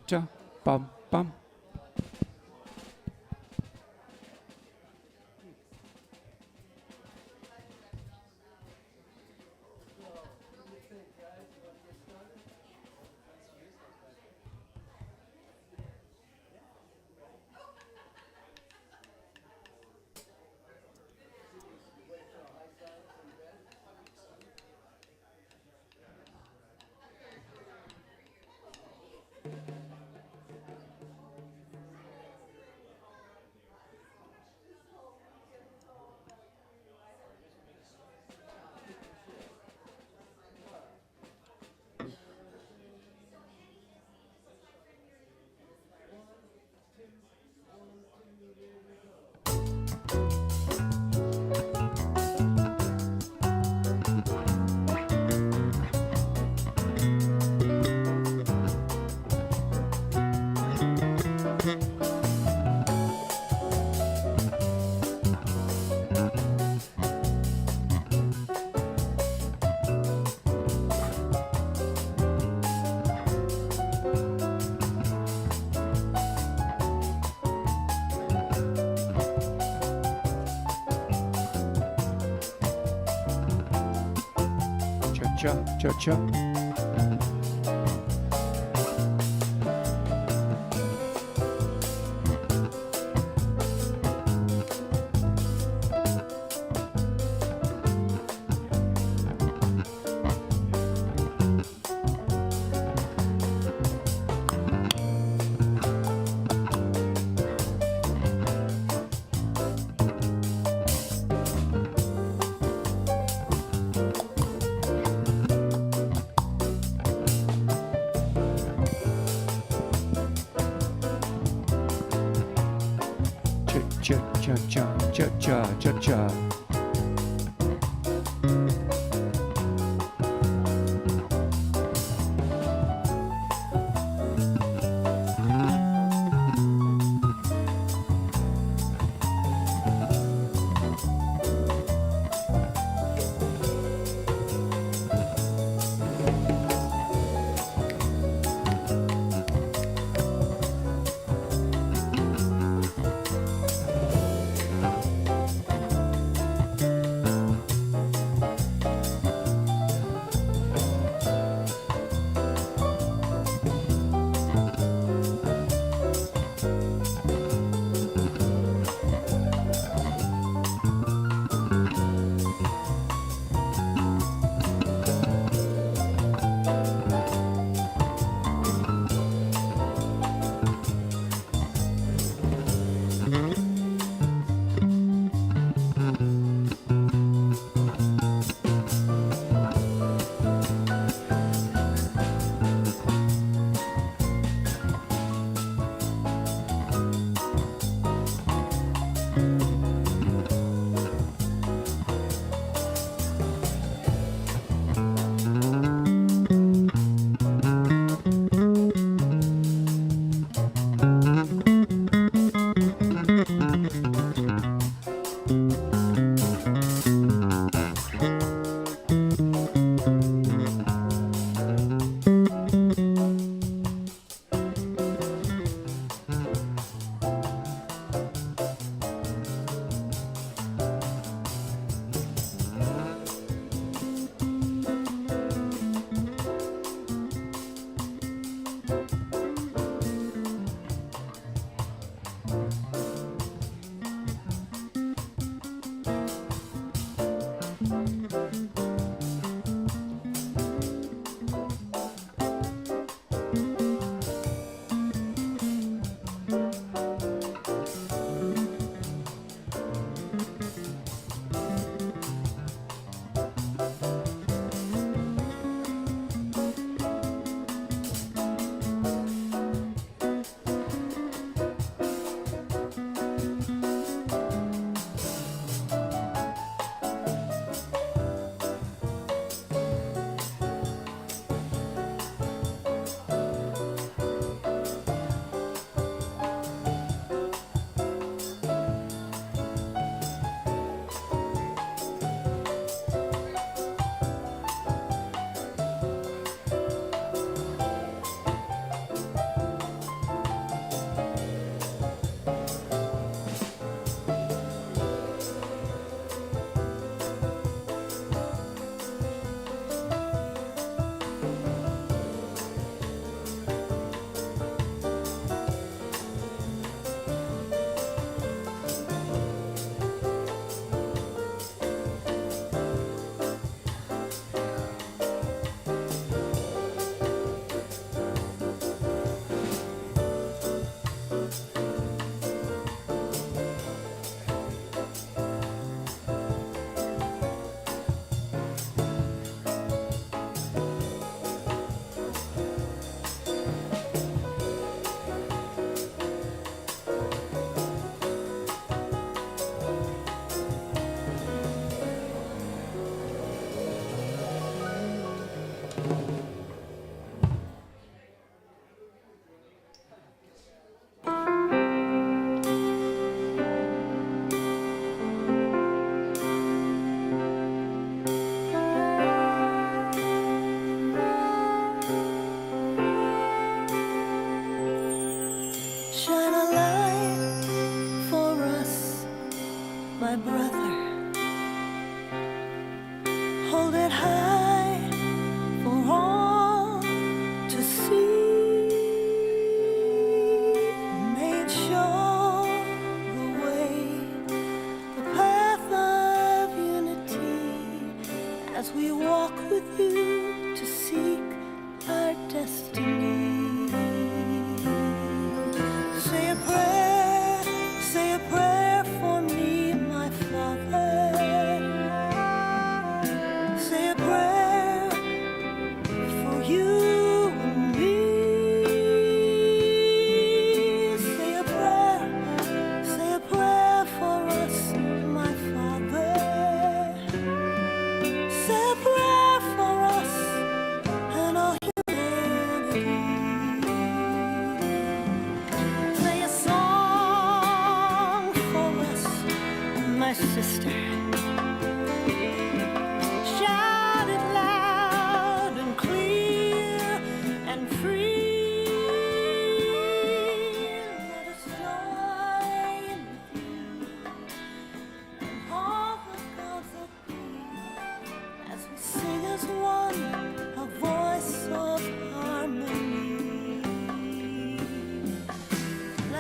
cha, bum, bum. Cha, cha, cha. Cha, cha, cha, cha, cha, cha, cha.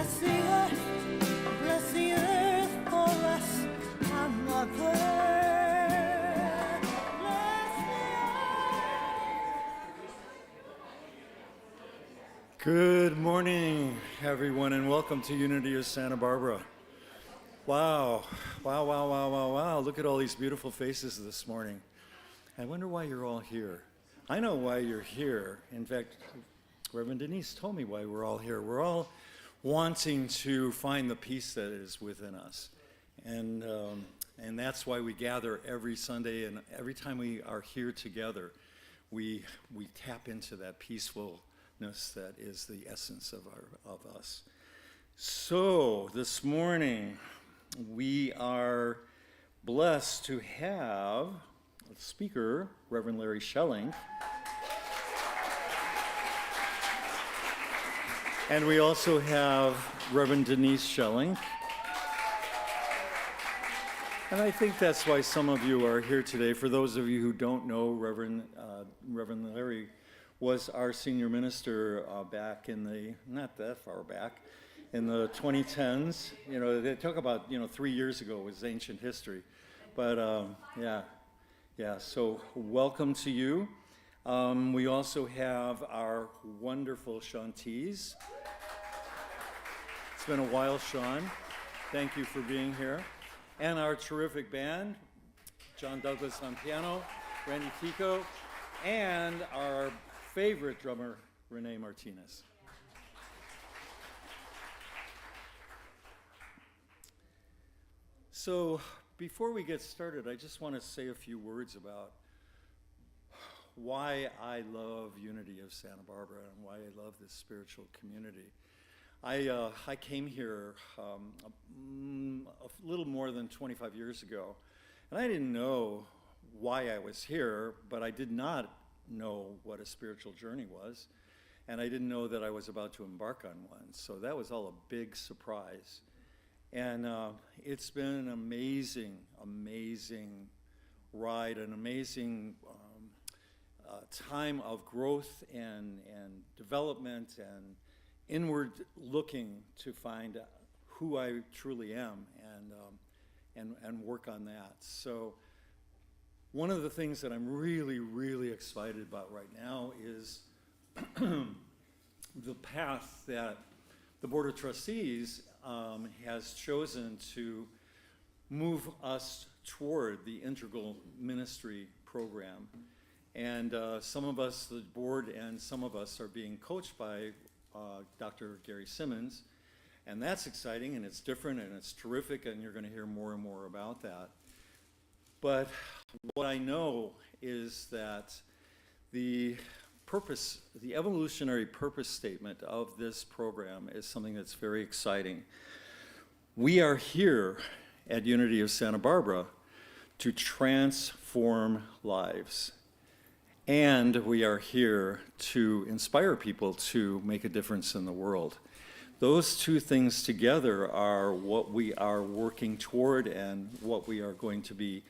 bless the earth for us, our mother. Bless the earth. Good morning, everyone, and welcome to Unity of Santa Barbara. Wow. Look at all these beautiful faces this morning. I wonder why you're all here. I know why you're here. In fact, Reverend Denise told me why we're all here. We're all wanting to find the peace that is within us. And that's why we gather every Sunday, and every time we are here together, we tap into that peacefulness that is the essence of us. So this morning, we are blessed to have a speaker, Reverend Larry Schelling. And we also have Reverend Denise Schelling. And I think that's why some of you are here today. For those of you who don't know, Reverend Larry was our senior minister back in the, not that far back, in the 2010s. You know, they talk about, 3 years ago was ancient history. But so welcome to you. We also have our wonderful Shantiz. It's been a while, Sean. Thank you for being here. And our terrific band, John Douglas on piano, Randy Tico, and our favorite drummer, Renee Martinez. So before we get started, I just want to say a few words about why I love Unity of Santa Barbara and why I love this spiritual community. I came here a little more than 25 years ago, and I didn't know why I was here, but I did not know what a spiritual journey was, and I didn't know that I was about to embark on one, so that was all a big surprise. And it's been an amazing ride, an amazing time of growth and development and inward looking to find who I truly am and work on that. So one of the things that I'm really excited about right now is the path that the Board of Trustees has chosen to move us toward the integral ministry program. And some of us, the board, and some of us are being coached by Dr. Gary Simmons. And that's exciting, and it's different, and it's terrific, and you're going to hear more and more about that. But what I know is that the evolutionary purpose statement of this program is something that's very exciting. We are here at Unity of Santa Barbara to transform lives. And we are here to inspire people to make a difference in the world. Those two things together are what we are working toward and what we are going to be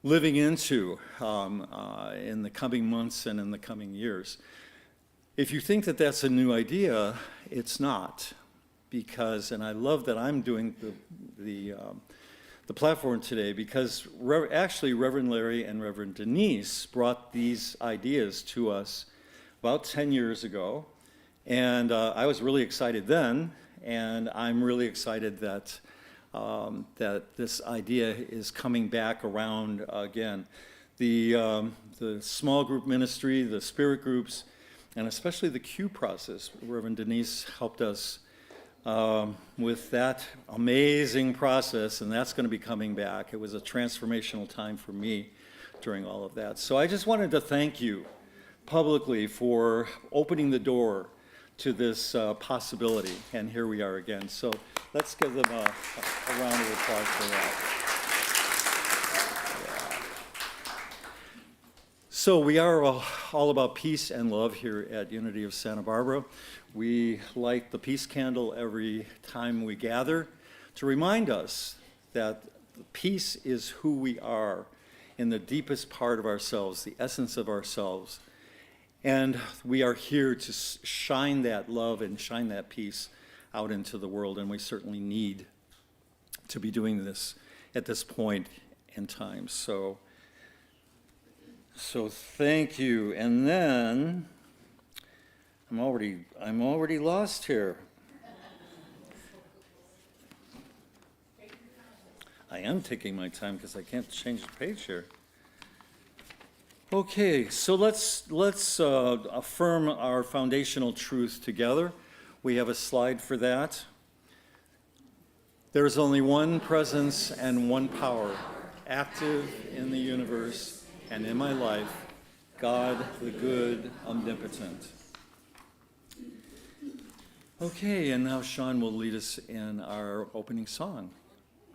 living into in the coming months and in the coming years. If you think that that's a new idea, it's not. Because, and I love that I'm doing the platform today, because actually Reverend Larry and Reverend Denise brought these ideas to us about 10 years ago. And I was really excited then, and I'm really excited that this idea is coming back around again. The small group ministry, the spirit groups, and especially the Q process. Reverend Denise helped us with that amazing process, and that's going to be coming back. It was a transformational time for me during all of that. So I just wanted to thank you publicly for opening the door to this possibility, and here we are again. So let's give them a round of applause for that. Yeah. So we are all about peace and love here at Unity of Santa Barbara. We light the peace candle every time we gather to remind us that peace is who we are in the deepest part of ourselves, the essence of ourselves. And we are here to shine that love and shine that peace out into the world, and we certainly need to be doing this at this point in time. So thank you. And then I'm already lost here. I am taking my time because I can't change the page here. Okay, so let's affirm our foundational truth together. We have a slide for that. There is only one presence and one power, active in the universe and in my life, God, the good, omnipotent. Okay, and now Sean will lead us in our opening song.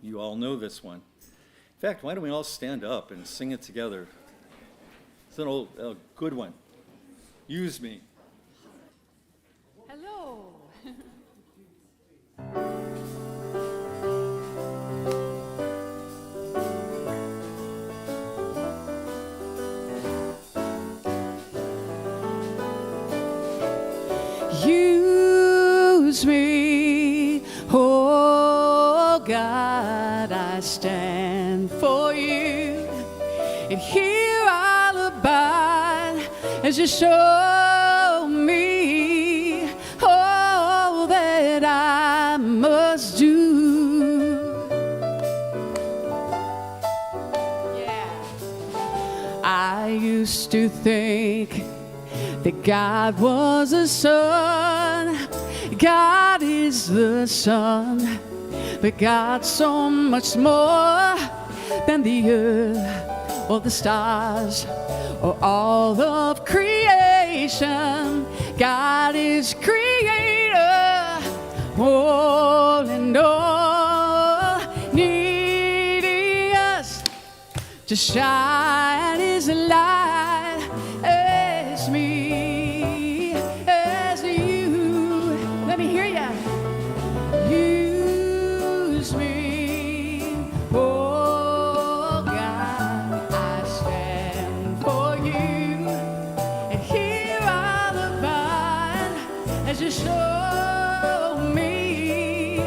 You all know this one. In fact, why don't we all stand up and sing it together? It's a good one. Use me. Hello. Use me, oh God, I stand for you, and here I'll abide as you show me all that I must do. Yeah. I used to think that God was a son, God is the Son, but God's so much more than the earth or the stars or all of creation. God is creator, all and all, needing us to shine His light as me, as you. Let me hear ya. Use me, oh God, I stand for you, and here I'll abide as you show me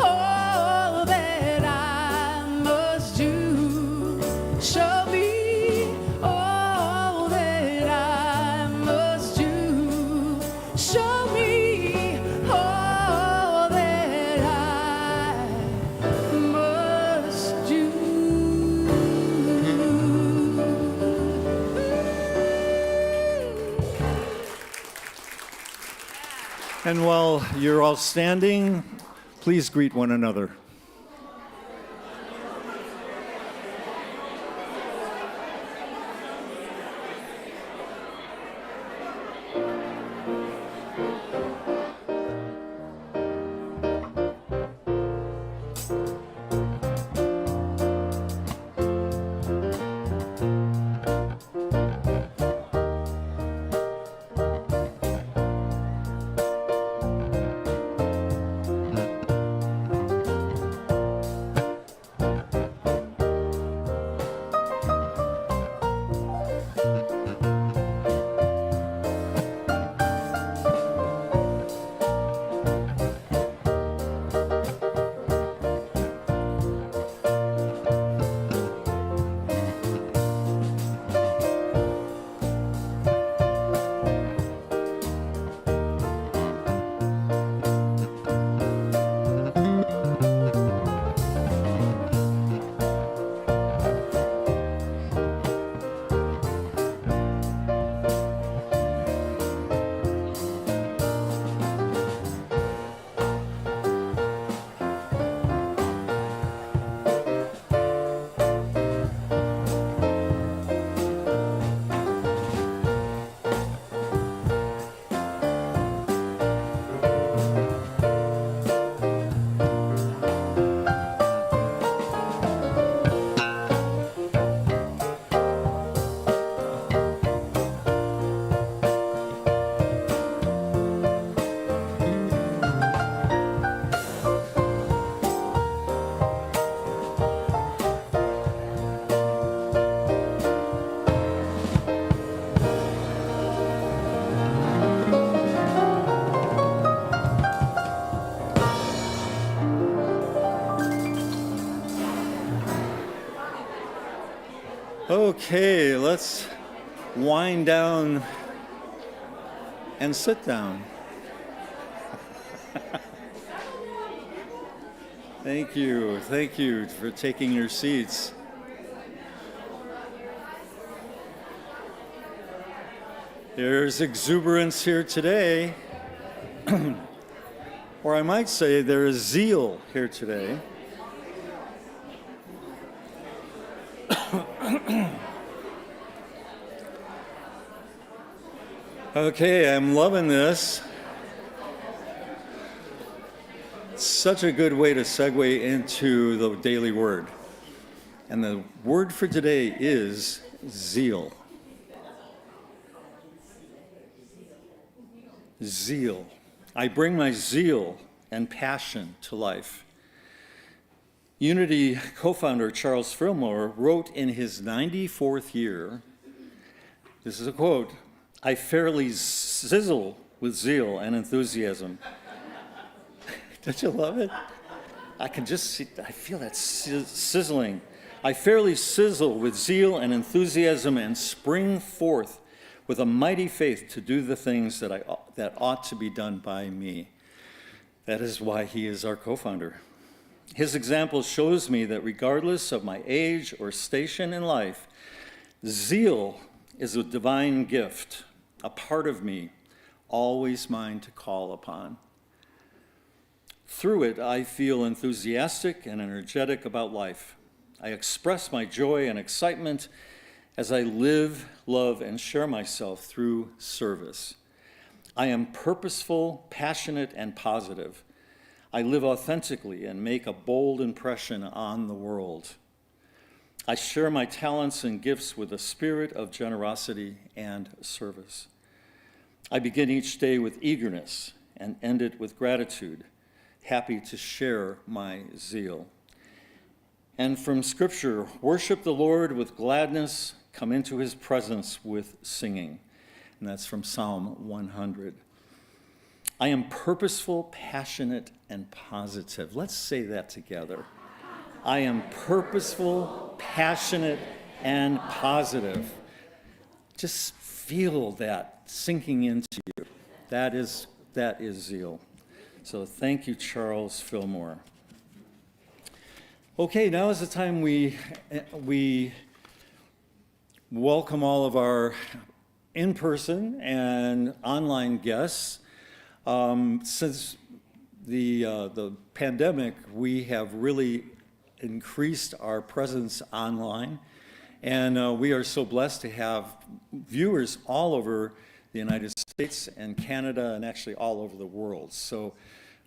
all that I must do. Show me all that I must do. Show me all that I must do. And while you're all standing, please greet one another. Okay, let's wind down and sit down. Thank you for taking your seats. There's exuberance here today, or I might say there is zeal here today. Okay, I'm loving this. Such a good way to segue into the daily word. And the word for today is zeal. Zeal. I bring my zeal and passion to life. Unity co-founder Charles Fillmore wrote in his 94th year, this is a quote, "I fairly sizzle with zeal and enthusiasm." Don't you love it? I can just see, I feel that sizzling. "I fairly sizzle with zeal and enthusiasm and spring forth with a mighty faith to do the things that ought to be done by me." That is why he is our co-founder. His example shows me that regardless of my age or station in life, zeal is a divine gift, a part of me, always mine to call upon. Through it, I feel enthusiastic and energetic about life. I express my joy and excitement as I live, love, and share myself through service. I am purposeful, passionate, and positive. I live authentically and make a bold impression on the world. I share my talents and gifts with a spirit of generosity and service. I begin each day with eagerness and end it with gratitude, happy to share my zeal. And from Scripture, worship the Lord with gladness, come into his presence with singing. And that's from Psalm 100. I am purposeful, passionate, and positive. Let's say that together. I am purposeful, passionate, and positive. Just feel that sinking into you. That is zeal. So thank you, Charles Fillmore. Okay, now is the time we welcome all of our in-person and online guests. Since the pandemic, we have really increased our presence online, and we are so blessed to have viewers all over the United States and Canada, and actually all over the world. So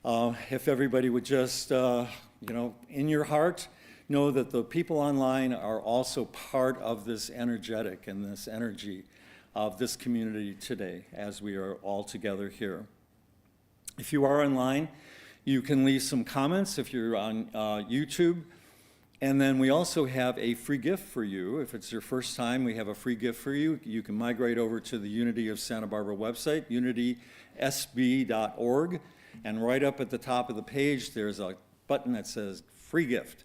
if everybody would just, in your heart, know that the people online are also part of this energetic and this energy of this community today as we are all together here. If you are online, you can leave some comments if you're on YouTube. And then we also have a free gift for you. If it's your first time, we have a free gift for you. You can migrate over to the Unity of Santa Barbara website, unitysb.org. And right up at the top of the page, there's a button that says free gift.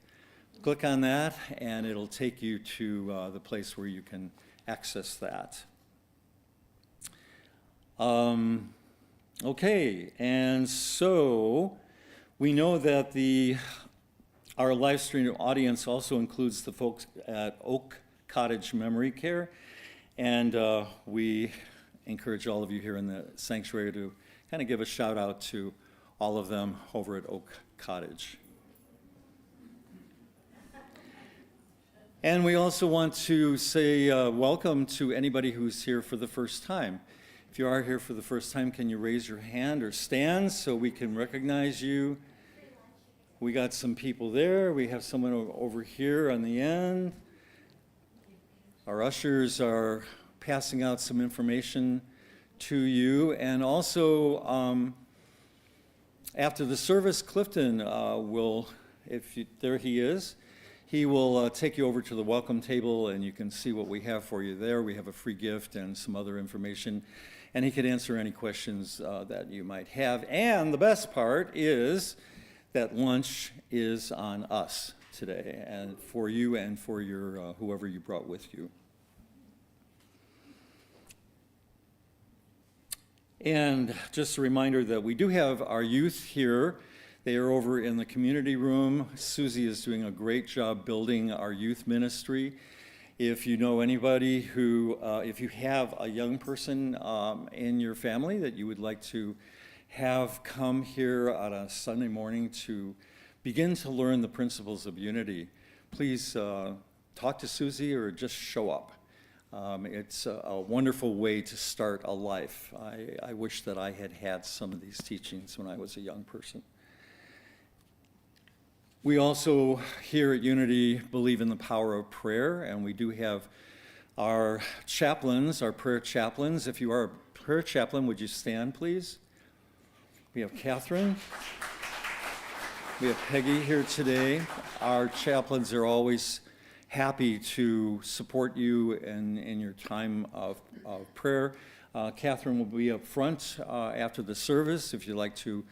Click on that, and it'll take you to the place where you can access that. Okay, and so we know that our live stream audience also includes the folks at Oak Cottage Memory Care, and we encourage all of you here in the sanctuary to kind of give a shout out to all of them over at Oak Cottage. And we also want to say welcome to anybody who's here for the first time. If you are here for the first time, can you raise your hand or stand so we can recognize you? We got some people there. We have someone over here on the end. Our ushers are passing out some information to you. And also, after the service, Clifton will, there he is, he will take you over to the welcome table, and you can see what we have for you there. We have a free gift and some other information. And he could answer any questions that you might have. And the best part is that lunch is on us today, and for you and for your whoever you brought with you. And just a reminder that we do have our youth here. They are over in the community room. Susie is doing a great job building our youth ministry. If you know anybody who, if you have a young person in your family that you would like to have come here on a Sunday morning to begin to learn the principles of unity, please talk to Susie or just show up. It's a wonderful way to start a life. I wish that I had had some of these teachings when I was a young person. We also here at Unity believe in the power of prayer, and we do have our chaplains, our prayer chaplains. If you are a prayer chaplain, would you stand, please? We have Catherine. We have Peggy here today. Our chaplains are always happy to support you in your time of prayer. Catherine will be up front after the service if you'd like to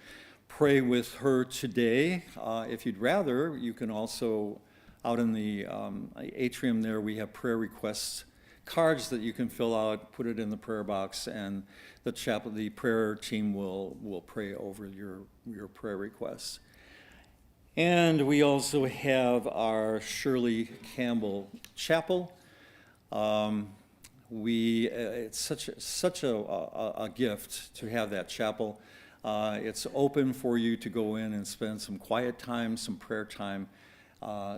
pray with her today. If you'd rather, you can also, out in the atrium there, we have prayer requests cards that you can fill out, put it in the prayer box, and the prayer team will pray over your prayer requests. And we also have our Shirley Campbell Chapel. It's such a gift to have that chapel. It's open for you to go in and spend some quiet time, some prayer time.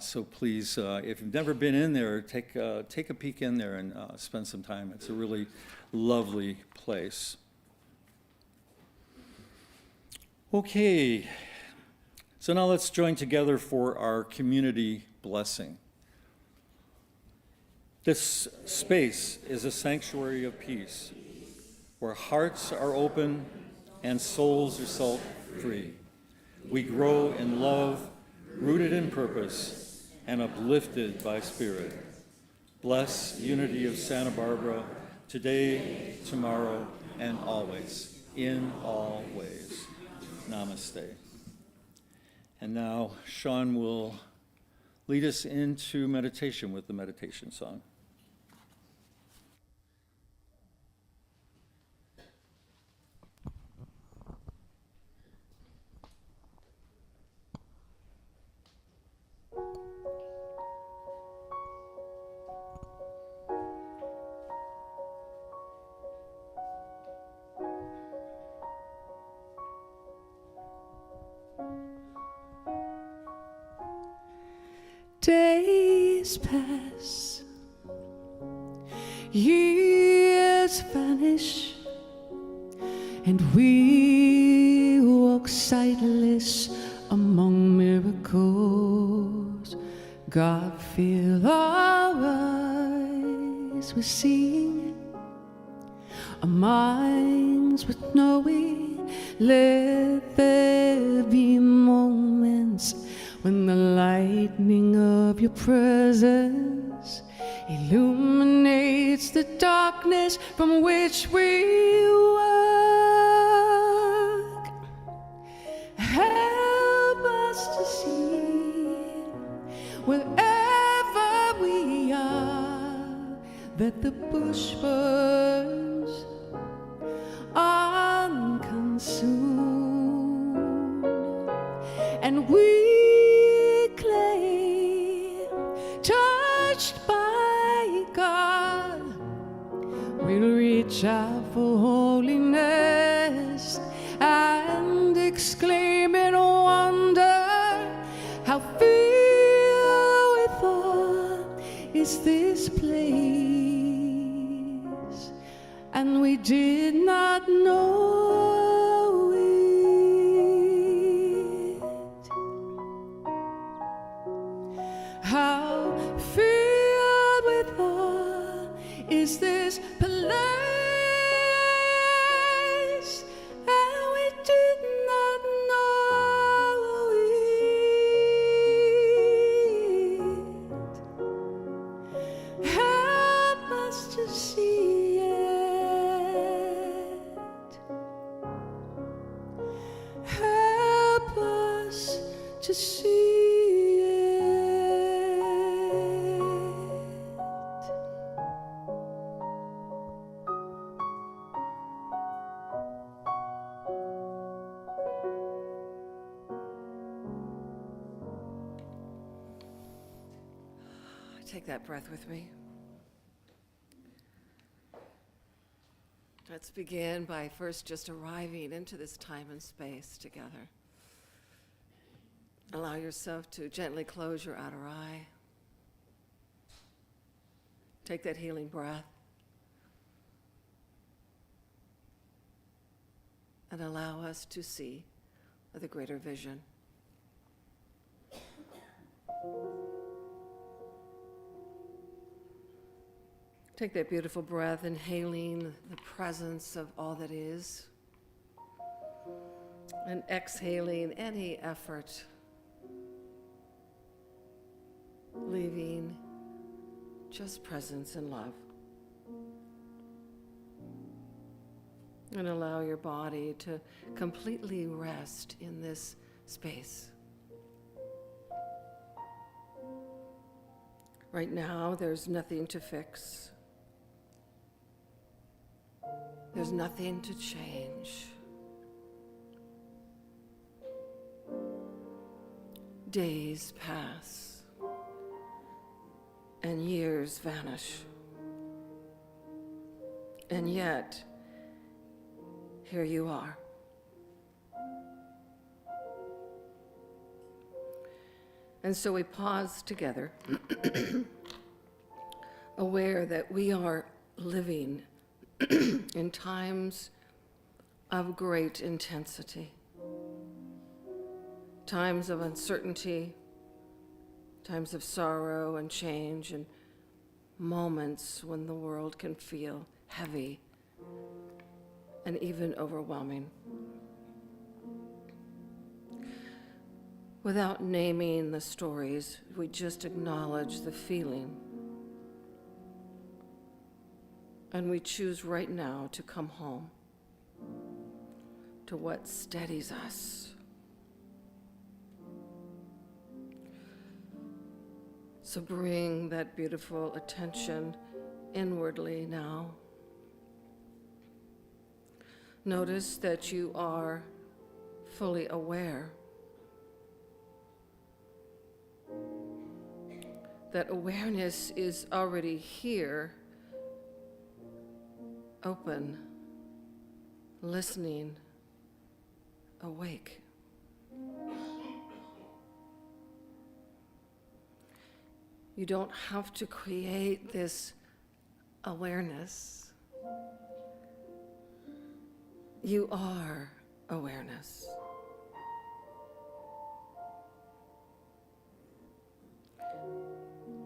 So please, if you've never been in there, take a peek in there and spend some time. It's a really lovely place. Okay. So now let's join together for our community blessing. This space is a sanctuary of peace, where hearts are open and souls are salt-free. We grow in love, rooted in purpose, and uplifted by spirit. Bless Unity of Santa Barbara today, tomorrow, and always, in all ways. Namaste. And now Sean will lead us into meditation with the meditation song. Days pass, years vanish, and we walk sightless among miracles. God, fill our eyes with seeing, our minds with knowing. Let there be moments when the lightning of your presence illuminates the darkness from which we walk. Help us to see wherever we are that the bush burns unconsumed, and we touched by God, we'll reach out for holiness and exclaim in wonder, how filled with awe is this place, and we did not know how filled with awe is this place, and we did not know it. Help us to see it. Help us to see it. take that breath with me. Let's begin by first just arriving into this time and space together. Allow yourself to gently close your outer eye. Take that healing breath. And allow us to see with a greater vision. Take that beautiful breath, inhaling the presence of all that is, and exhaling any effort, leaving just presence and love. And allow your body to completely rest in this space. Right now, there's nothing to fix. There's nothing to change. Days pass and years vanish. And yet, here you are. And so we pause together, aware that we are living in times of great intensity, times of uncertainty, times of sorrow and change, and moments when the world can feel heavy and even overwhelming. Without naming the stories, we just acknowledge the feeling. And we choose right now to come home to what steadies us. So bring that beautiful attention inwardly now. Notice that you are fully aware. That awareness is already here, open, listening, awake. You don't have to create this awareness. You are awareness.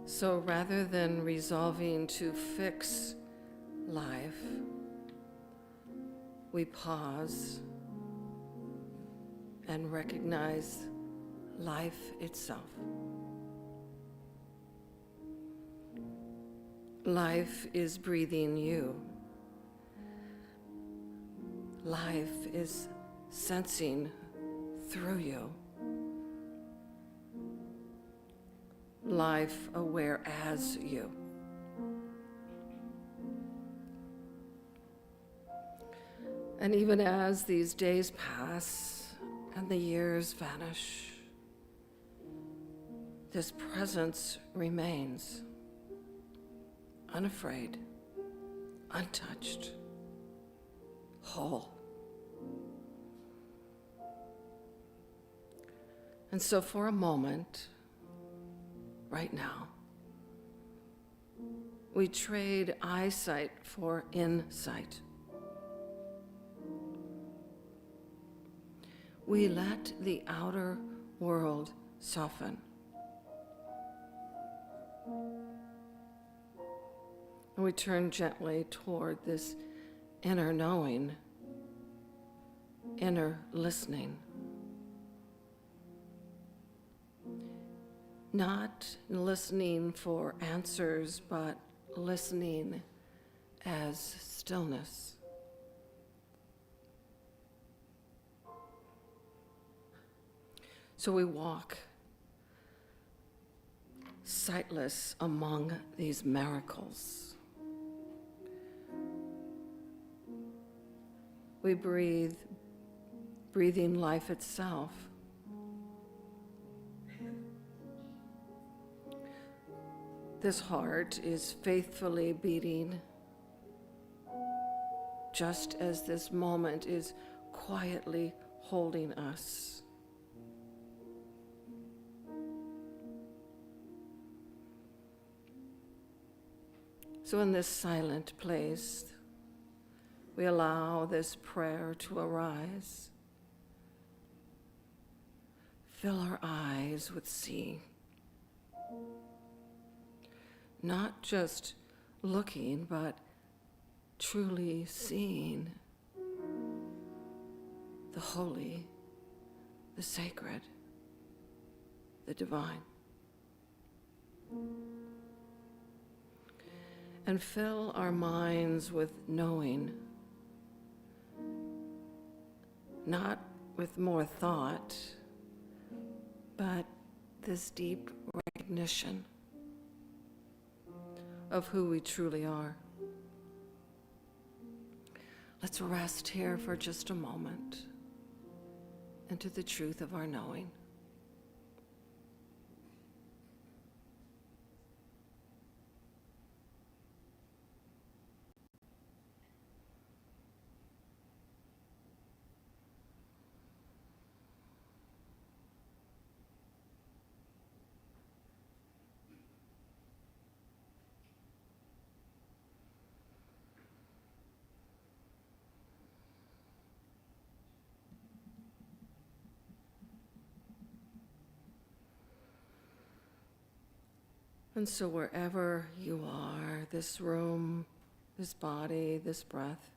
So rather than resolving to fix life, we pause and recognize life itself. Life is breathing you. Life is sensing through you. Life aware as you. And even as these days pass and the years vanish, this presence remains, unafraid, untouched, whole. And so for a moment, right now, we trade eyesight for insight. We let the outer world soften. And we turn gently toward this inner knowing, inner listening. Not listening for answers, but listening as stillness. So we walk sightless among these miracles. We breathe, breathing life itself. This heart is faithfully beating, just as this moment is quietly holding us. So in this silent place, we allow this prayer to arise. Fill our eyes with seeing. Not just looking, but truly seeing the holy, the sacred, the divine. And fill our minds with knowing, not with more thought, but this deep recognition of who we truly are. Let's rest here for just a moment into the truth of our knowing. And so wherever you are, this room, this body, this breath,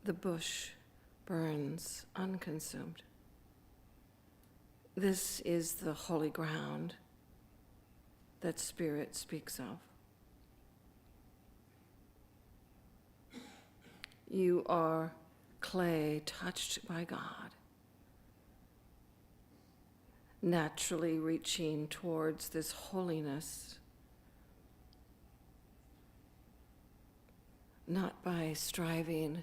the bush burns unconsumed. This is the holy ground that Spirit speaks of. You are clay touched by God, naturally reaching towards this holiness, not by striving,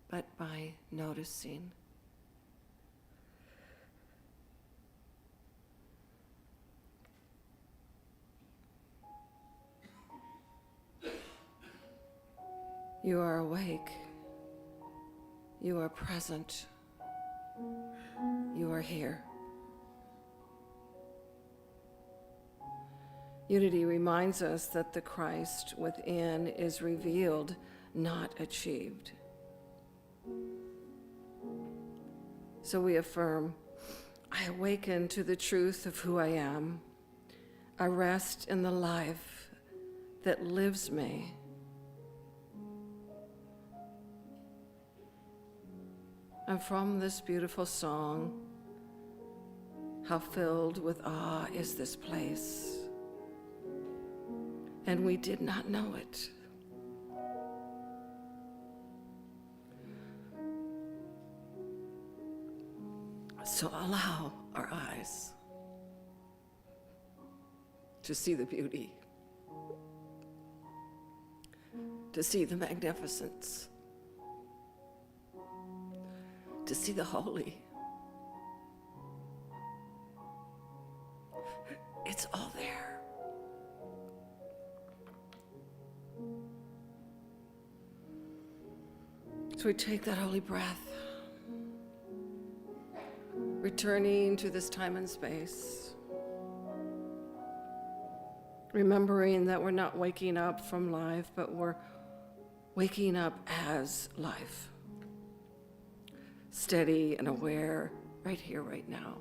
but by noticing. You are awake. You are present. You are here. Unity reminds us that the Christ within is revealed, not achieved. So we affirm, I awaken to the truth of who I am. I rest in the life that lives me. And from this beautiful song, how filled with awe is this place. And we did not know it. So allow our eyes to see the beauty, to see the magnificence, to see the holy. It's all there. So we take that holy breath, returning to this time and space, remembering that we're not waking up from life, but we're waking up as life, steady and aware right here, right now.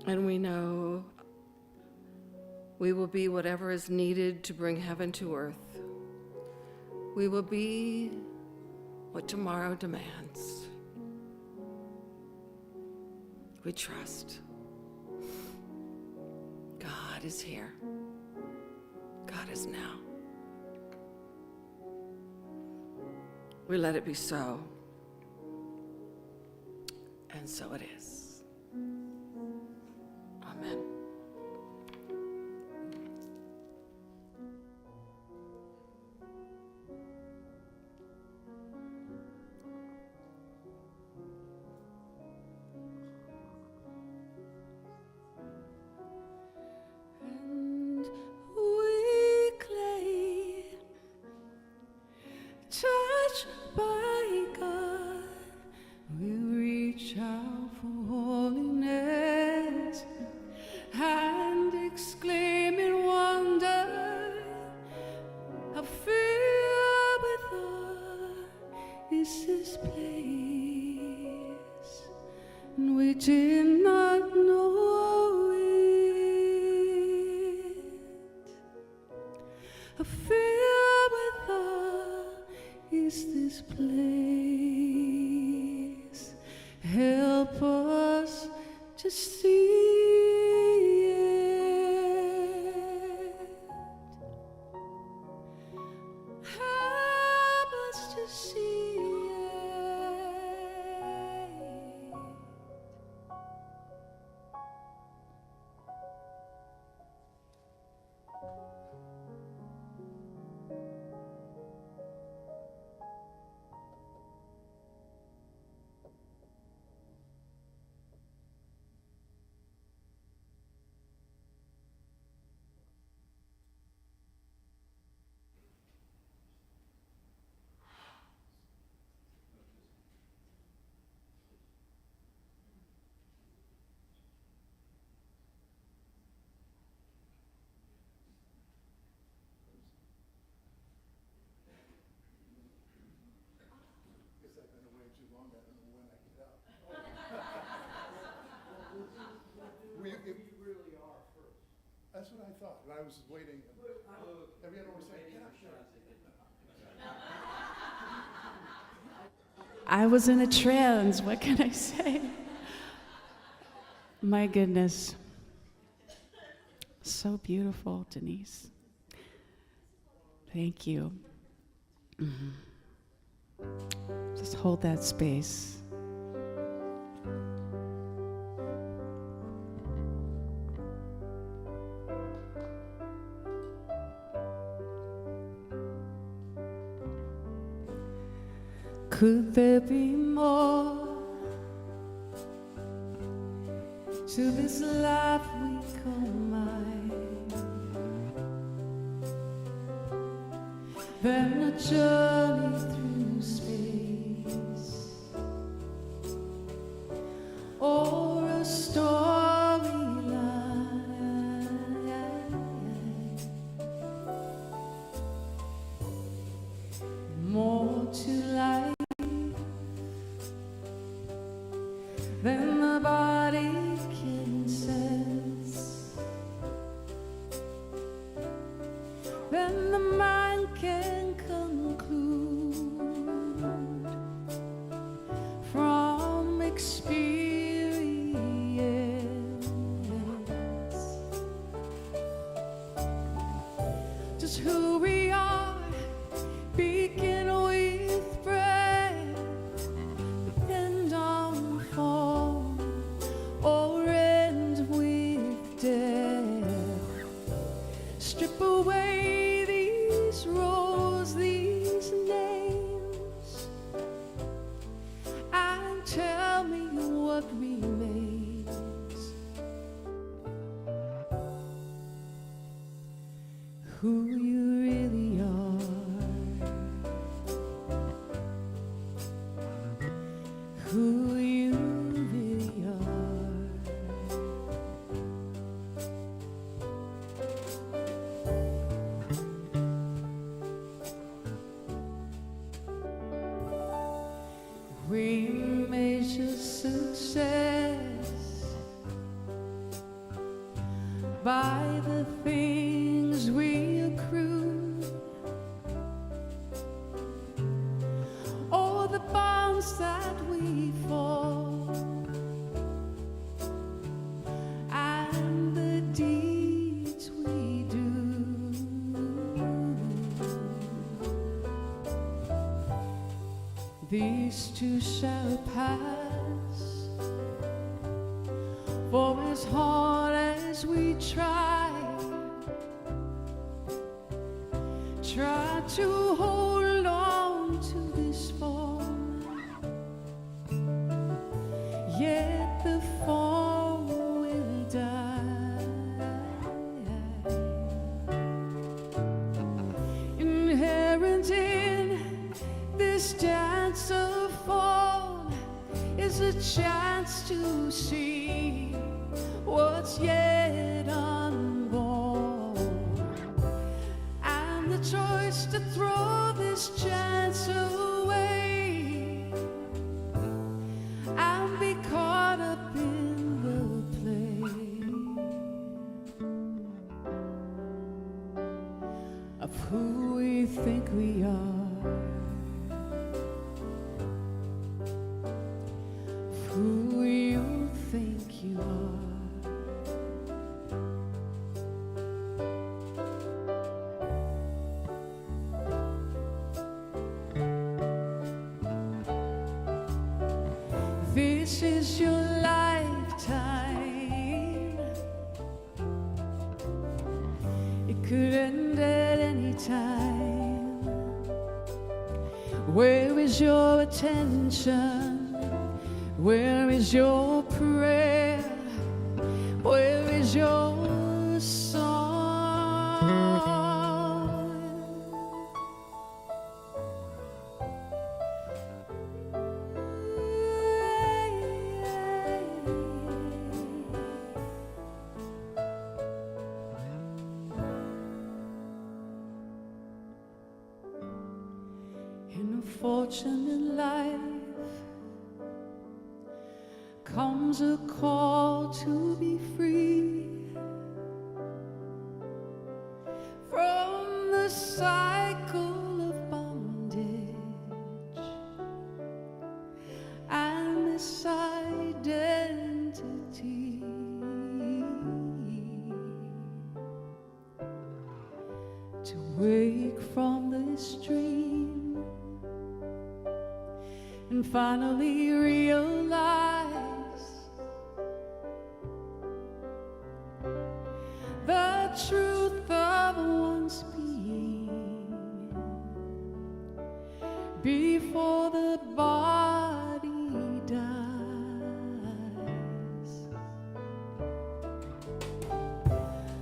And we know we will be whatever is needed to bring heaven to earth. We will be what tomorrow demands. We trust. God is here. God is now. We let it be so. And so it is. Amen. and we did not know it. I feel with awe is this place. Help us to see it. Help us to see it. That's what I thought. I was waiting. Have you ever said, I was in a trance. What can I say? My goodness. So beautiful, Denise. Thank you. Just hold that space. Could there be more to this life we call mine than a journey through space or a storyline? More to life than the body can sense, than the mind can conclude from experience. Just who we are, begin with breath, end on form, or end with death. Strip away these roles, these names, and tell me what remains. Who you really are, who you really are. We measure success by the things we accrue, or the bonds that we form, and the deeds we do. These too shall pass, for as hard as we try to hold on to this form, yet the form will die. Inherent in this dance of form is a chance to see what's yet unborn, and the choice to throw this chance away and be caught up think we are, who you think you are. This is your lifetime. It could end at any time. Where is your attention? Where is your prayer? Where is your song? In a fortunate life comes a call to be free from the cycle of bondage and this identity. To wake from this dream and finally realize the truth of one's being before the body dies.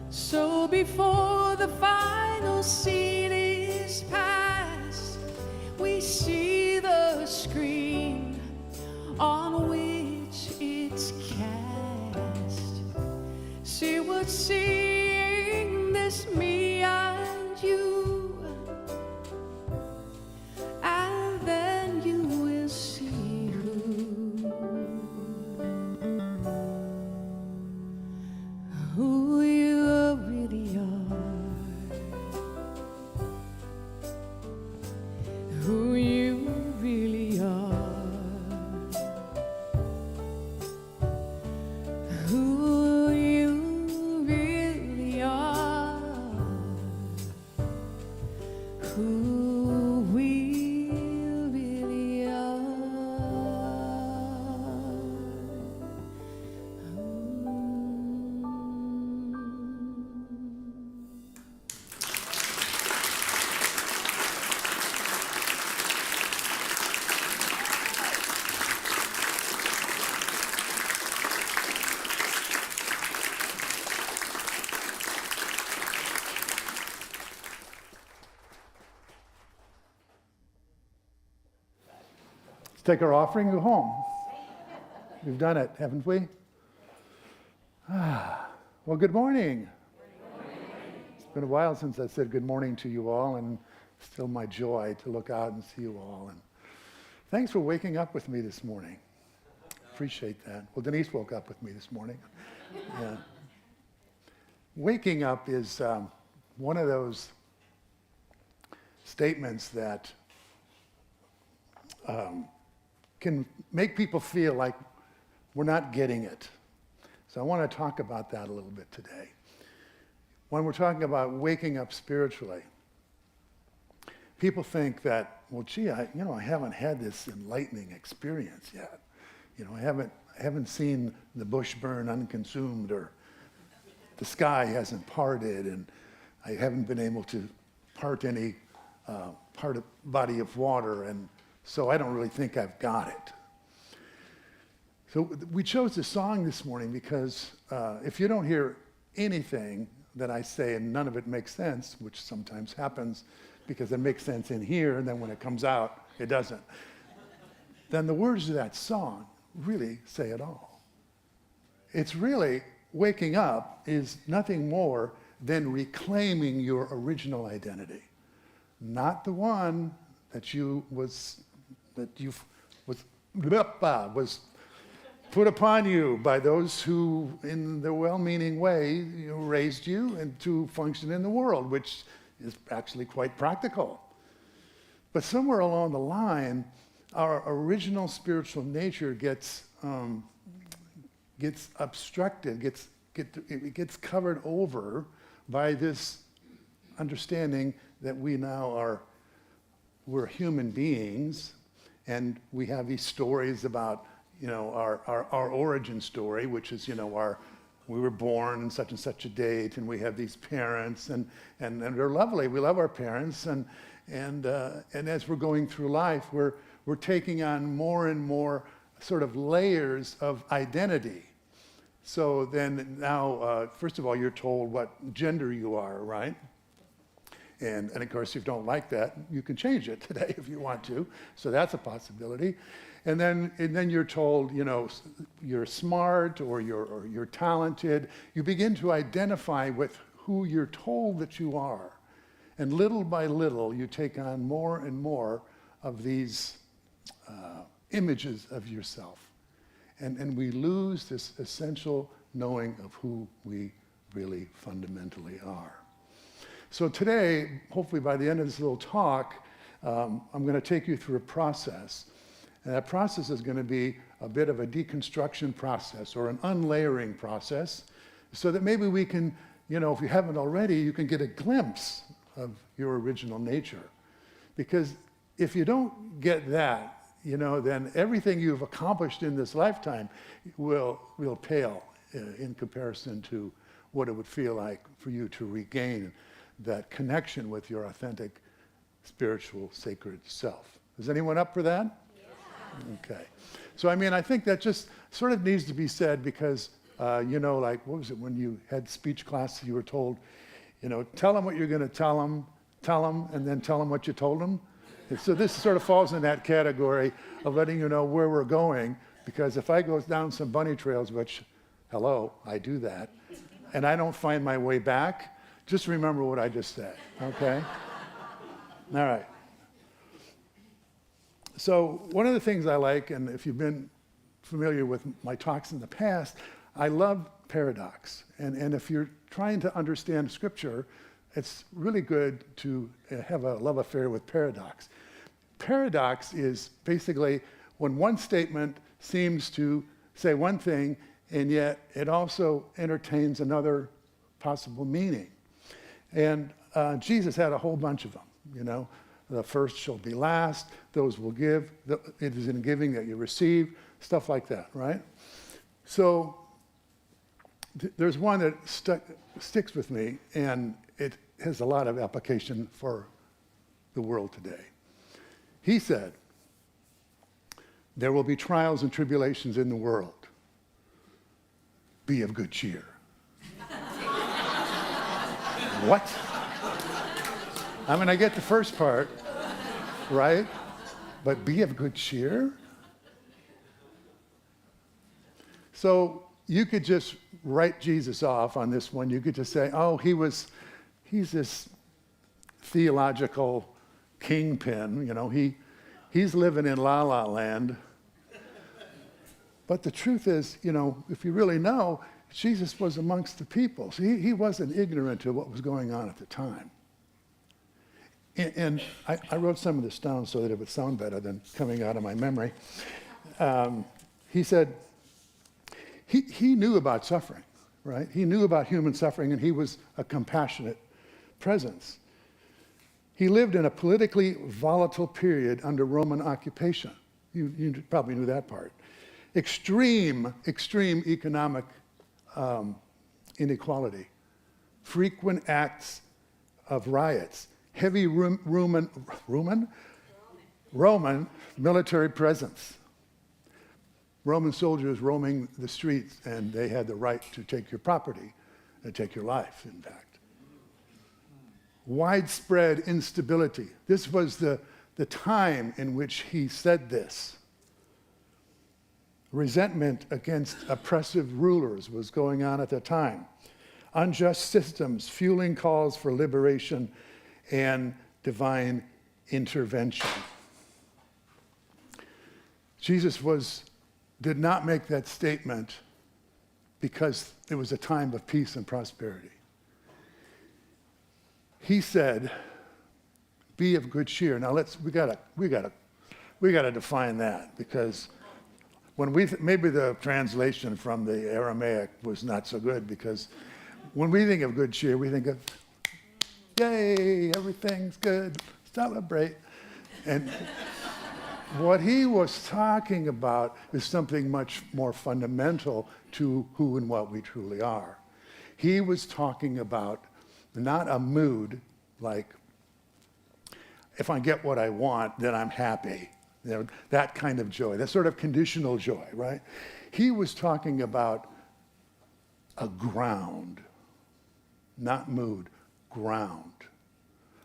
So before the final scene is past, we see the screen on which it's cast. See what's seeing this, me and you, and then you will see who you really are, who you really are, who you really are, who we really are. Let's take our offering and go home. We've done it, haven't we? Well, good morning. It's been a while since I said good morning to you all, and still my joy to look out and see you all. And thanks for waking up with me this morning. Appreciate that. Well, Denise woke up with me this morning. Yeah. Waking up is one of those statements that can make people feel like we're not getting it. So I want to talk about that a little bit today. When we're talking about waking up spiritually, people think that, well, gee, I haven't had this enlightening experience yet. I haven't seen the bush burn unconsumed, or the sky hasn't parted, and I haven't been able to part any body of water, and so I don't really think I've got it. So we chose this song this morning because if you don't hear anything that I say and none of it makes sense, which sometimes happens because it makes sense in here and then when it comes out, it doesn't, then the words of that song really say it all. It's really, waking up is nothing more than reclaiming your original identity. Not the one that was put upon you by those who, in their well-meaning way, raised you and to function in the world, which is actually quite practical. But somewhere along the line, our original spiritual nature gets obstructed, it gets covered over by this understanding that we're human beings, and we have these stories about, our origin story, which is, we were born on such and such a date, and we have these parents, and they're lovely. We love our parents, and as we're going through life, we're taking on more and more sort of layers of identity. So then now, first of all, you're told what gender you are, right? And of course, if you don't like that, you can change it today if you want to. So that's a possibility. And then you're told, you're smart or you're talented. You begin to identify with who you're told that you are. And little by little, you take on more and more of these images of yourself. And we lose this essential knowing of who we really fundamentally are. So today, hopefully by the end of this little talk, I'm going to take you through a process. And that process is going to be a bit of a deconstruction process or an unlayering process, so that maybe we can, if you haven't already, you can get a glimpse of your original nature. Because if you don't get that, then everything you've accomplished in this lifetime will pale in comparison to what it would feel like for you to regain that connection with your authentic, spiritual, sacred self. Is anyone up for that? Yeah. Okay. So, I think that just sort of needs to be said because, like, what was it, when you had speech class, you were told, tell them what you're going to tell them, and then tell them what you told them. And so this sort of falls in that category of letting you know where we're going, because if I go down some bunny trails, which, hello, I do that, and I don't find my way back, just remember what I just said, okay? All right. So one of the things I like, and if you've been familiar with my talks in the past, I love paradox. And if you're trying to understand Scripture, it's really good to have a love affair with paradox. Paradox is basically when one statement seems to say one thing, and yet it also entertains another possible meaning. And Jesus had a whole bunch of them, The first shall be last, those will give, it is in giving that you receive, stuff like that, right? So there's one that sticks with me, and it has a lot of application for the world today. He said, there will be trials and tribulations in the world. Be of good cheer. What? I get the first part, right? But be of good cheer? So you could just write Jesus off on this one. You could just say, oh, he's this theological kingpin, he's living in La La Land. But the truth is, if you really know, Jesus was amongst the people. So he wasn't ignorant of what was going on at the time. And I wrote some of this down so that it would sound better than coming out of my memory. He said he knew about suffering, right? He knew about human suffering, and he was a compassionate presence. He lived in a politically volatile period under Roman occupation. You probably knew that part. Extreme economic inequality, frequent acts of riots, heavy Roman military presence. Roman soldiers roaming the streets, and they had the right to take your property and take your life, in fact. Widespread instability. This was the time in which he said this. Resentment against oppressive rulers was going on at the time. Unjust systems fueling calls for liberation and divine intervention. Jesus did not make that statement because it was a time of peace and prosperity. He said, be of good cheer. Now we gotta define that, because when maybe the translation from the Aramaic was not so good, because when we think of good cheer, we think of, yay, everything's good, celebrate. And what he was talking about is something much more fundamental to who and what we truly are. He was talking about not a mood like, if I get what I want, then I'm happy. You know, that kind of joy, that sort of conditional joy, right? He was talking about a ground, not mood, ground.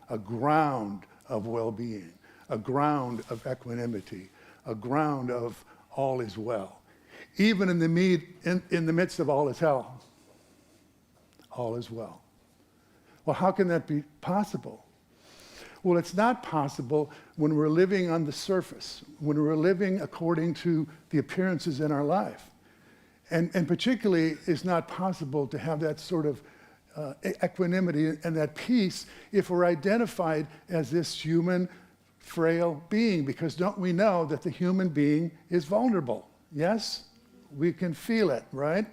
A ground of well-being, a ground of equanimity, a ground of all is well. Even in the midst of all is hell, all is well. Well, how can that be possible? Well, it's not possible when we're living on the surface, when we're living according to the appearances in our life. And particularly, it's not possible to have that sort of equanimity and that peace if we're identified as this human, frail being, because don't we know that the human being is vulnerable? Yes? We can feel it, right?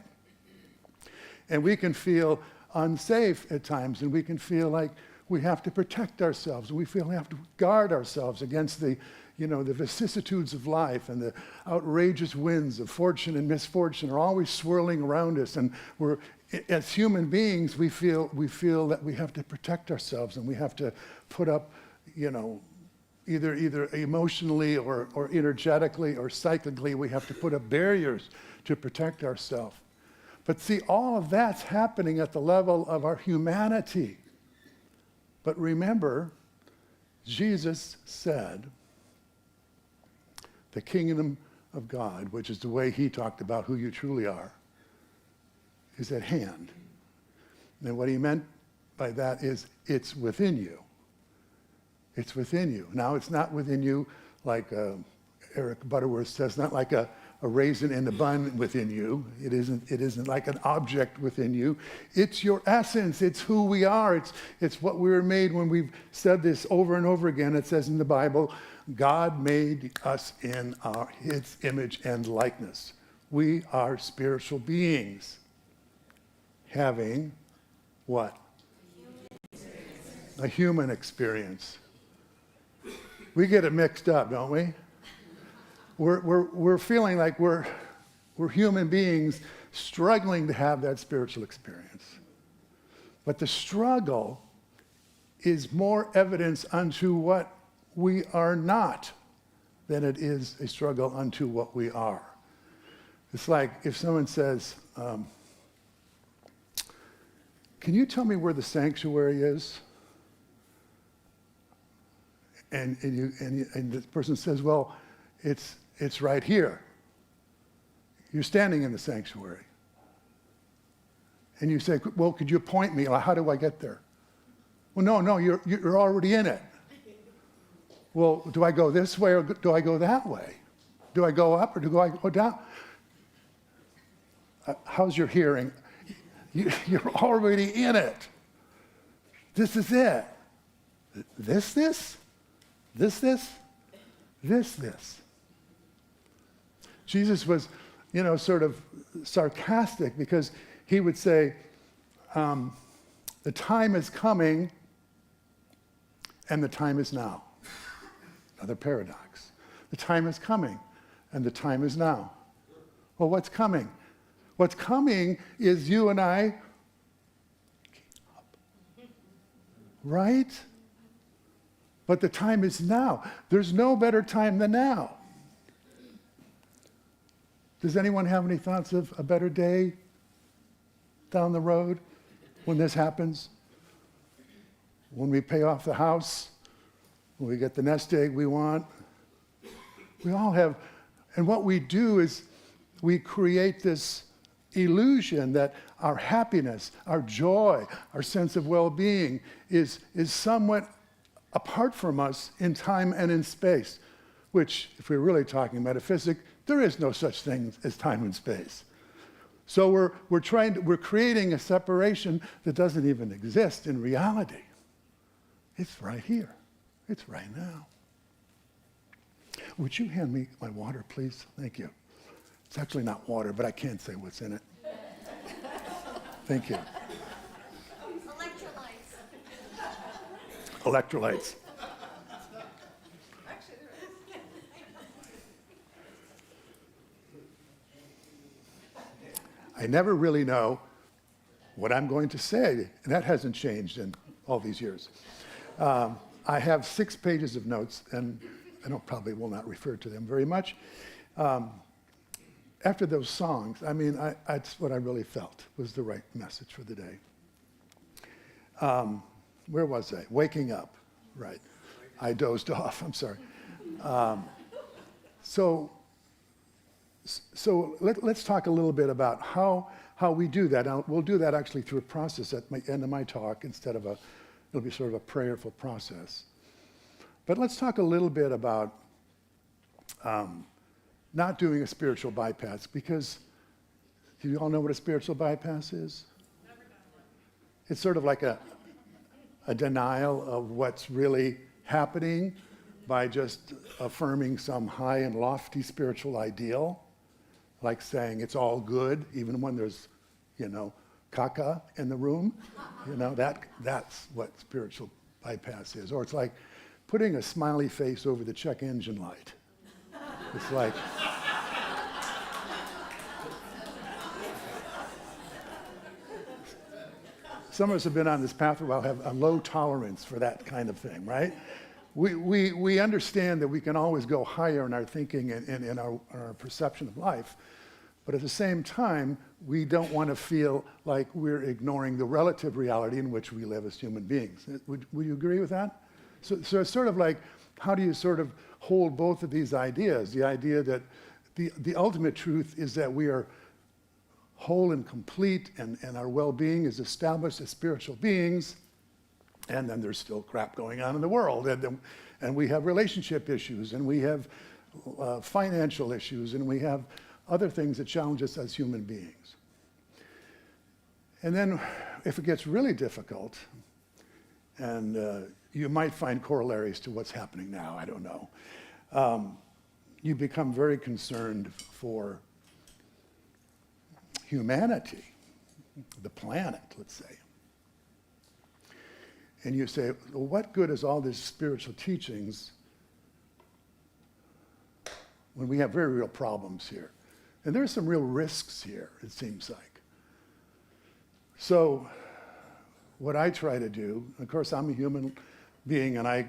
And we can feel unsafe at times, and we can feel like we have to protect ourselves. We feel we have to guard ourselves against the vicissitudes of life, and the outrageous winds of fortune and misfortune are always swirling around us. And as human beings, we feel that we have to protect ourselves, and we have to put up, either emotionally or energetically or psychically, we have to put up barriers to protect ourselves. But see, all of that's happening at the level of our humanity. But remember, Jesus said, the kingdom of God, which is the way he talked about who you truly are, is at hand. And what he meant by that is it's within you. It's within you. Now, it's not within you like Eric Butterworth says, not like a raisin in the bun within you. It isn't like an object within you. It's your essence. It's who we are. It's what we were made. When we've said this over and over again, it says in the Bible, God made us in his image and likeness. We are spiritual beings having what? A human experience. We get it mixed up, don't we? We're feeling like we're human beings struggling to have that spiritual experience. But the struggle is more evidence unto what we are not than it is a struggle unto what we are. It's like if someone says, can you tell me where the sanctuary is? And the person says, well, it's right here. You're standing in the sanctuary. And you say, well, could you point me? How do I get there? Well, no, you're already in it. Well, do I go this way or do I go that way? Do I go up or do I go down? How's your hearing? You're already in it. This is it. This. Jesus was, sort of sarcastic because he would say, the time is coming and the time is now. Another paradox. The time is coming and the time is now. Well, what's coming? What's coming is you and I, right? But the time is now. There's no better time than now. Does anyone have any thoughts of a better day down the road when this happens? When we pay off the house? When we get the nest egg we want? We all have, and what we do is we create this illusion that our happiness, our joy, our sense of well-being is somewhat apart from us in time and in space, which, if we're really talking metaphysics, there is no such thing as time and space. So we're creating a separation that doesn't even exist in reality. It's right here. It's right now. Would you hand me my water, please? Thank you. It's actually not water, but I can't say what's in it. Thank you. Electrolytes. I never really know what I'm going to say, and that hasn't changed in all these years. I have 6 pages of notes, and I probably will not refer to them very much. After those songs, I mean, that's what I really felt was the right message for the day. Where was I? Waking up, right. I dozed off, I'm sorry. So let's talk a little bit about how we do that. We'll do that actually through a process at the end of my talk instead of it'll be sort of a prayerful process. But let's talk a little bit about not doing a spiritual bypass, because do you all know what a spiritual bypass is? Never done one. It's sort of like a denial of what's really happening by just affirming some high and lofty spiritual ideal, like saying it's all good, even when there's, caca in the room. That's what spiritual bypass is. Or it's like putting a smiley face over the check engine light. It's like, some of us have been on this path for a while, have a low tolerance for that kind of thing, right? We understand that we can always go higher in our thinking and in our perception of life, but at the same time, we don't want to feel like we're ignoring the relative reality in which we live as human beings. Would you agree with that? So it's sort of like, how do you sort of hold both of these ideas? The idea that the ultimate truth is that we are whole and complete, and our well-being is established as spiritual beings, and then there's still crap going on in the world, and we have relationship issues, and we have financial issues, and we have other things that challenge us as human beings. And then if it gets really difficult, and you might find corollaries to what's happening now, I don't know, you become very concerned for humanity, the planet, let's say. And you say, well, what good is all these spiritual teachings when we have very real problems here? And there's some real risks here, it seems like. So what I try to do, of course, I'm a human being, and I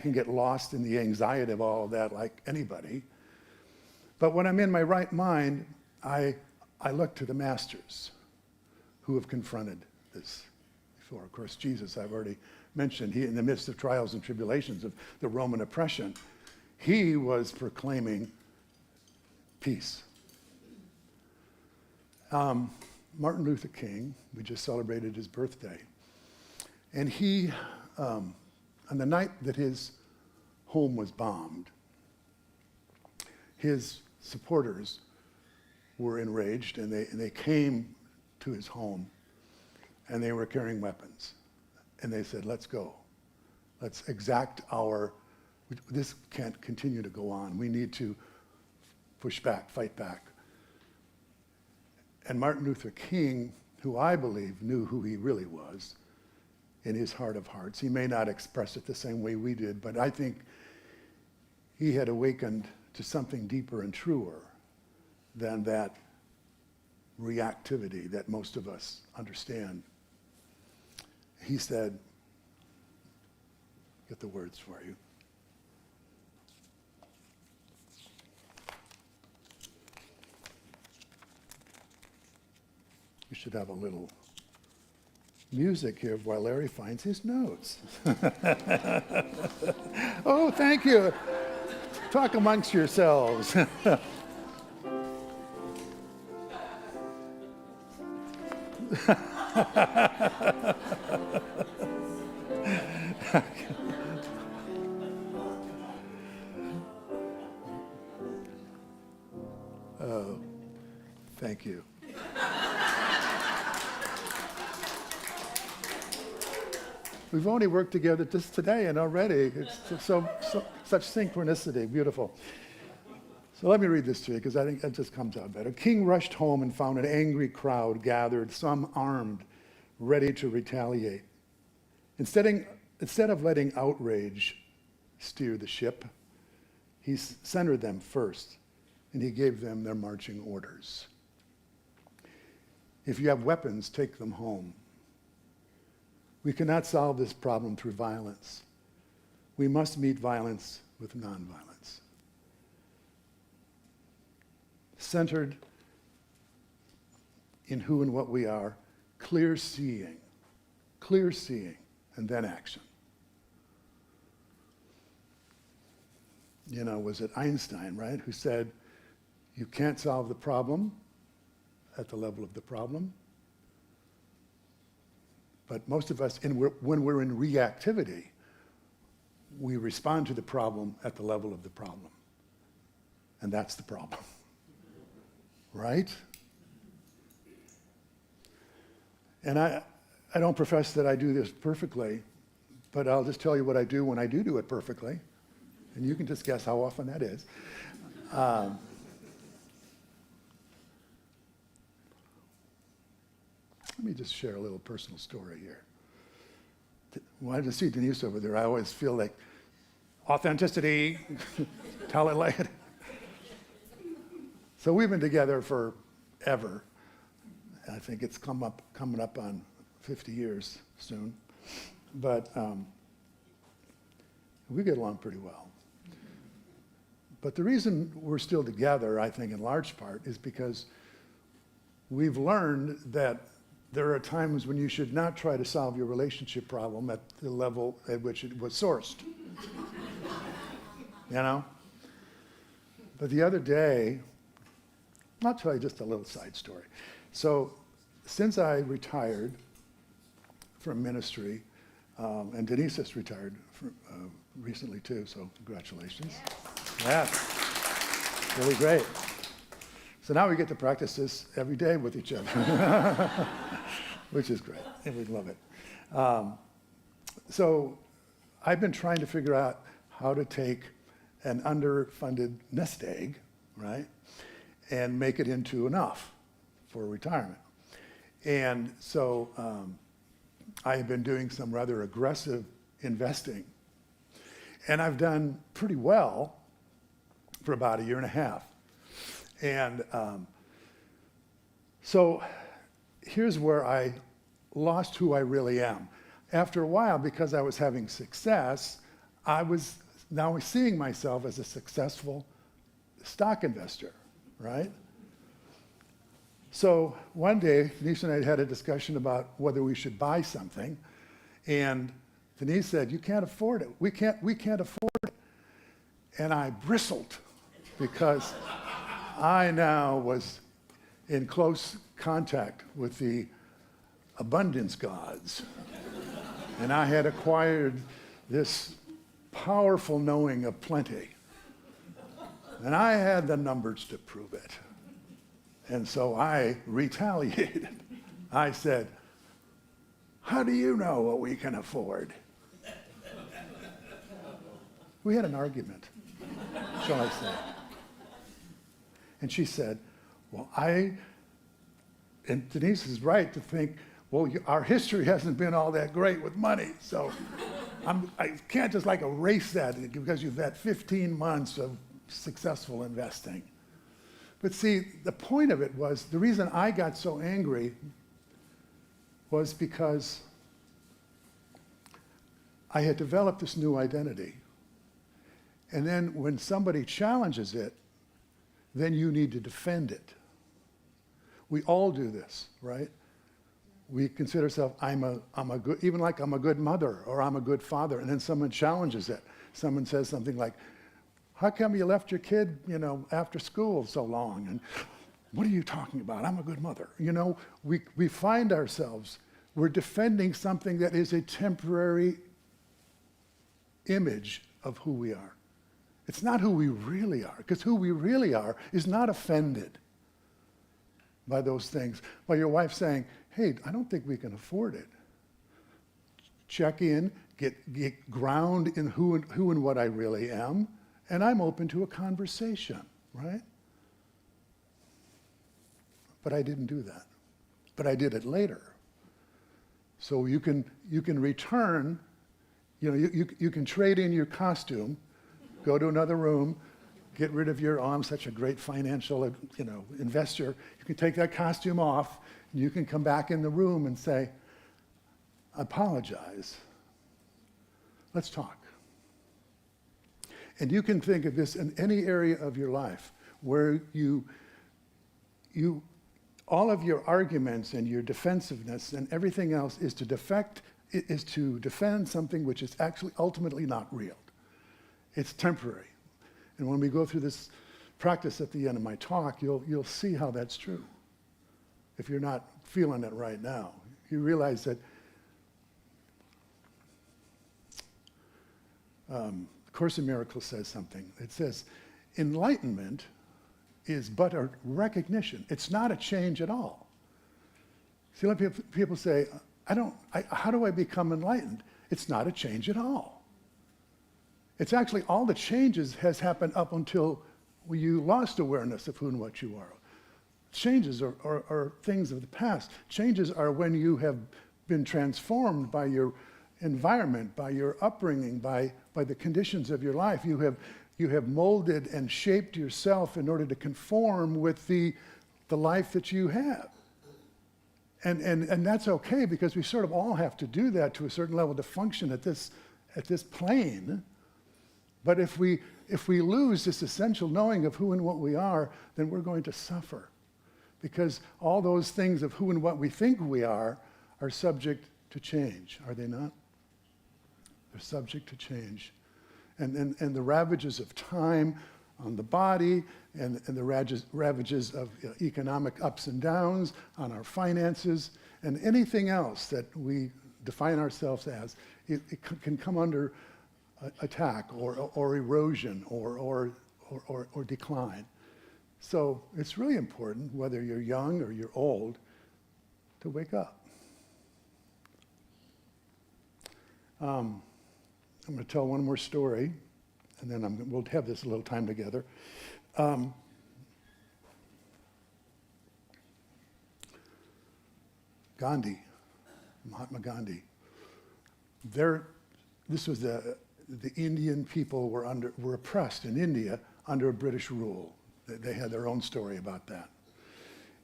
can get lost in the anxiety of all of that like anybody. But when I'm in my right mind, I look to the masters who have confronted this before. Of course, Jesus, I've already mentioned, he, in the midst of trials and tribulations of the Roman oppression, he was proclaiming peace. Martin Luther King, we just celebrated his birthday, and he, on the night that his home was bombed, his supporters were enraged, and they came to his home, and they were carrying weapons. And they said, let's go. Let's exact this can't continue to go on. We need to push back, fight back. And Martin Luther King, who I believe knew who he really was in his heart of hearts, he may not express it the same way we did, but I think he had awakened to something deeper and truer than that reactivity that most of us understand. He said, get the words for you. We should have a little music here while Larry finds his notes. Oh, thank you. Talk amongst yourselves. Oh, thank you. We've only worked together just today and already. It's such synchronicity, beautiful. So let me read this to you because I think it just comes out better. King rushed home and found an angry crowd gathered, some armed, ready to retaliate. Instead of letting outrage steer the ship, he centered them first, and he gave them their marching orders. If you have weapons, take them home. We cannot solve this problem through violence. We must meet violence with nonviolence. Centered in who and what we are, clear seeing, and then action. Was it Einstein, right, who said, you can't solve the problem at the level of the problem. But most of us, when we're in reactivity, we respond to the problem at the level of the problem. And that's the problem. Right? And I don't profess that I do this perfectly, but I'll just tell you what I do when I do it perfectly. And you can just guess how often that is. Let me just share a little personal story here. When I just see Denise over there, I always feel like authenticity, tell it like it. So we've been together forever. I think it's coming up on 50 years soon. But we get along pretty well. But the reason we're still together, I think, in large part, is because we've learned that there are times when you should not try to solve your relationship problem at the level at which it was sourced. But the other day, I'll tell you just a little side story. So since I retired from ministry, and Denise has retired recently too, so congratulations. Yeah, really great. So now we get to practice this every day with each other, which is great, and we love it. So I've been trying to figure out how to take an underfunded nest egg, right, and make it into enough for retirement. And so I have been doing some rather aggressive investing. And I've done pretty well for about a year and a half. And so here's where I lost who I really am. After a while, because I was having success, I was now seeing myself as a successful stock investor, right? So one day, Denise and I had a discussion about whether we should buy something, and Denise said, "You can't afford it. We can't afford it." And I bristled because I now was in close contact with the abundance gods, and I had acquired this powerful knowing of plenty, and I had the numbers to prove it. And so I retaliated. I said, "How do you know what we can afford?" We had an argument, shall I say. And she said, "Well, and Denise is right to think, well, our history hasn't been all that great with money, so I can't just like erase that because you've had 15 months of successful investing." But see, the point of it was, the reason I got so angry was because I had developed this new identity. And then when somebody challenges it, then you need to defend it. We all do this, right? We consider ourselves, I'm a good, even like I'm a good mother or I'm a good father, and then someone challenges it. Someone says something like, "How come you left your kid, after school so long?" And what are you talking about? I'm a good mother. We find ourselves, we're defending something that is a temporary image of who we are. It's not who we really are, because who we really are is not offended by those things. By your wife saying, "Hey, I don't think we can afford it." check in, get ground in who and what I really am, and I'm open to a conversation, right? But I didn't do that. But I did it later. So you can return, you can trade in your costume, go to another room, get rid of your, oh, I'm such a great financial, investor. You can take that costume off, and you can come back in the room and say, I apologize. Let's talk. And you can think of this in any area of your life where you all of your arguments and your defensiveness and everything else is to defend something which is actually ultimately not real. It's temporary. And when we go through this practice at the end of my talk, you'll see how that's true. If you're not feeling it right now, you realize that Course in Miracles says something. It says, enlightenment is but a recognition. It's not a change at all. See, a lot of people say, how do I become enlightened? It's not a change at all. It's actually all the changes has happened up until you lost awareness of who and what you are. Changes are things of the past. Changes are when you have been transformed by your environment, by your upbringing, by the conditions of your life. You have molded and shaped yourself in order to conform with the life that you have. And that's okay, because we sort of all have to do that to a certain level to function at this plane. But if we lose this essential knowing of who and what we are, then we're going to suffer. Because all those things of who and what we think we are subject to change, are they not? They're subject to change. And the ravages of time on the body and the ravages of economic ups and downs on our finances and anything else that we define ourselves as, it can come under attack or erosion or decline. So it's really important, whether you're young or you're old, to wake up. I'm going to tell one more story, and then we'll have this little time together. Gandhi, Mahatma Gandhi. This was the Indian people were oppressed in India under British rule. They had their own story about that.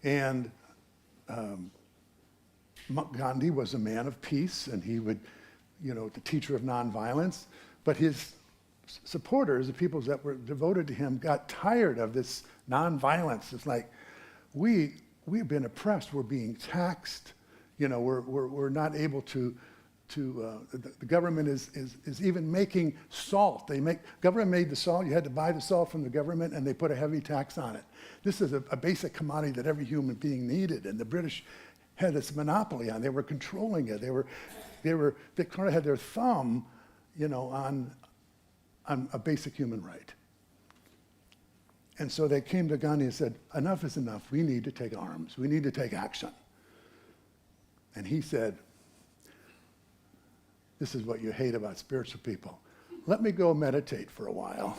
And Gandhi was a man of peace, and he would, the teacher of nonviolence. But his supporters, the people that were devoted to him, got tired of this nonviolence. It's like, we've been oppressed. We're being taxed. We're not able to. The government is even making salt. Government made the salt. You had to buy the salt from the government, and they put a heavy tax on it. This is a basic commodity that every human being needed, and the British had this monopoly on. They were controlling it. They kind of had their thumb, on a basic human right. And so they came to Gandhi and said, enough is enough. We need to take arms. We need to take action. And he said, this is what you hate about spiritual people. Let me go meditate for a while.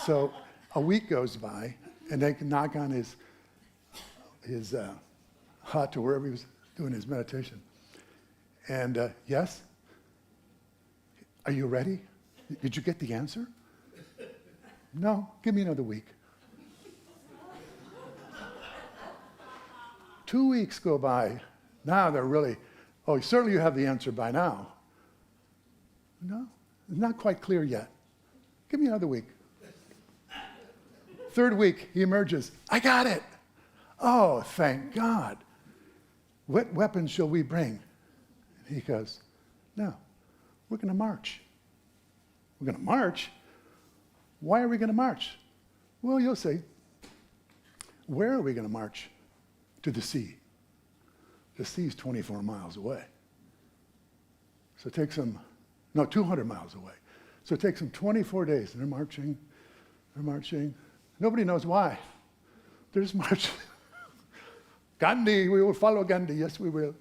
So a week goes by, and they can knock on his hut or wherever he was doing his meditation. And yes? Are you ready? Did you get the answer? No, give me another week. 2 weeks go by. Now they're really, certainly you have the answer by now. No, it's not quite clear yet. Give me another week. 3rd week, he emerges. I got it. Oh, thank God. What weapons shall we bring? And he goes, no, we're going to march. We're going to march? Why are we going to march? Well, you'll see. Where are we going to march? To the sea. The sea's 24 miles away. So it takes them, 200 miles away. So it takes them 24 days, and they're marching. Nobody knows why. there's much. Gandhi, we will follow Gandhi, yes we will.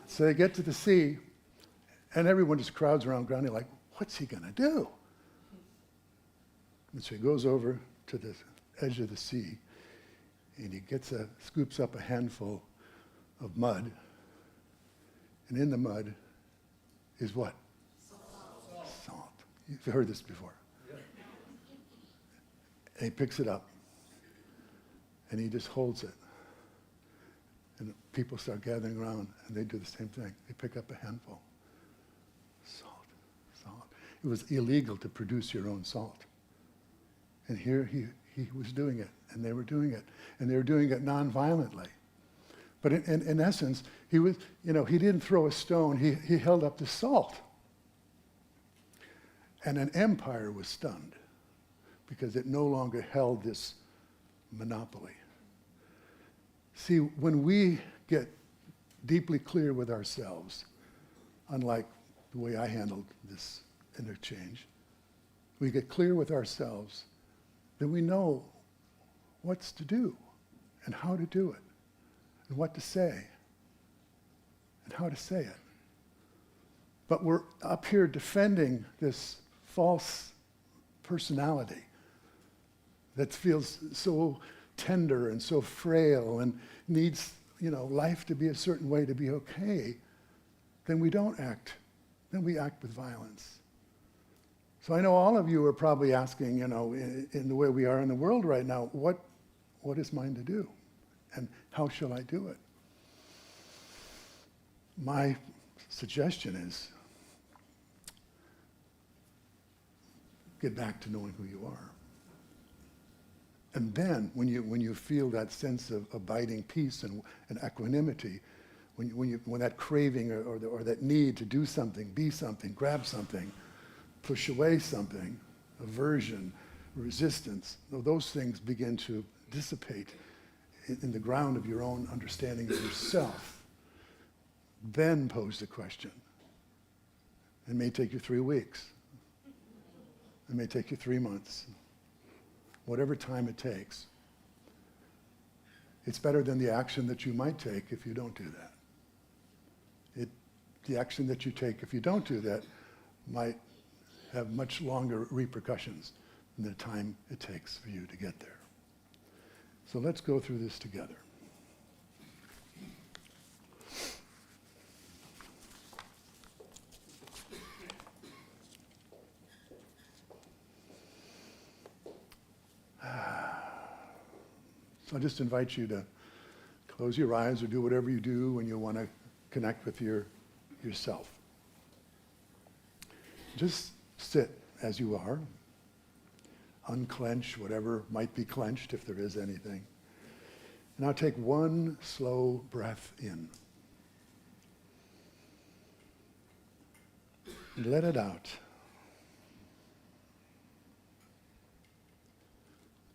So they get to the sea, and everyone just crowds around Gandhi like, what's he gonna do? And so he goes over to the edge of the sea, and he scoops up a handful of mud, and in the mud is what? Salt. You've heard this before. And he picks it up, and he just holds it. And people start gathering around, and they do the same thing. They pick up a handful. Salt, salt. It was illegal to produce your own salt. And here he was doing it, and they were doing it. And they were doing it non-violently. But in essence, he didn't throw a stone, he held up the salt. And an empire was stunned because it no longer held this monopoly. See, when we get deeply clear with ourselves, unlike the way I handled this interchange, we get clear with ourselves, then we know what's to do and how to do it and what to say and how to say it. But we're up here defending this false personality that feels so tender and so frail and needs, life to be a certain way to be okay, then we don't act. Then we act with violence. So I know all of you are probably asking, in the way we are in the world right now, what is mine to do? And how shall I do it? My suggestion is get back to knowing who you are. And then when you feel that sense of abiding peace and equanimity, when that craving or that need to do something, be something, grab something, push away something, aversion, resistance, those things begin to dissipate in the ground of your own understanding of yourself, then pose the question. It may take you 3 weeks. It may take you 3 months. Whatever time it takes. It's better than the action that you might take if you don't do that. The action that you take if you don't do that might have much longer repercussions than the time it takes for you to get there. So let's go through this together. So I just invite you to close your eyes or do whatever you do when you want to connect with yourself. Just sit as you are. Unclench whatever might be clenched, if there is anything. And now take one slow breath in. And let it out.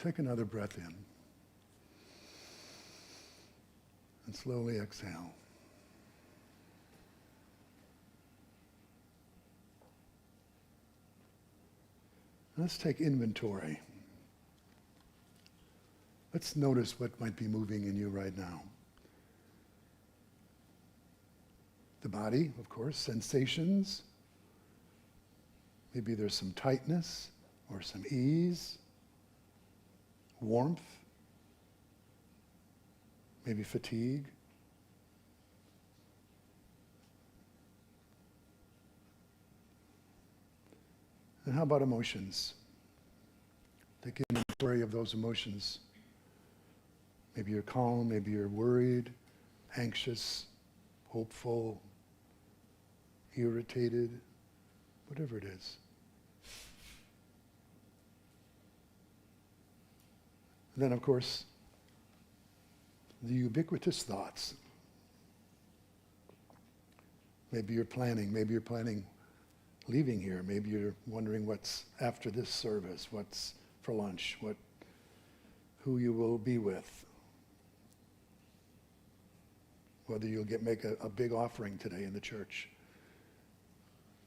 Take another breath in. And slowly exhale. Let's take inventory. Let's notice what might be moving in you right now. The body, of course, sensations. Maybe there's some tightness or some ease, warmth, maybe fatigue. And how about emotions? Take inventory of those emotions. Maybe you're calm, maybe you're worried, anxious, hopeful, irritated, whatever it is. And then, of course, the ubiquitous thoughts. Maybe you're planning leaving here. Maybe you're wondering what's after this service, what's for lunch, who you will be with, whether you'll make a big offering today in the church.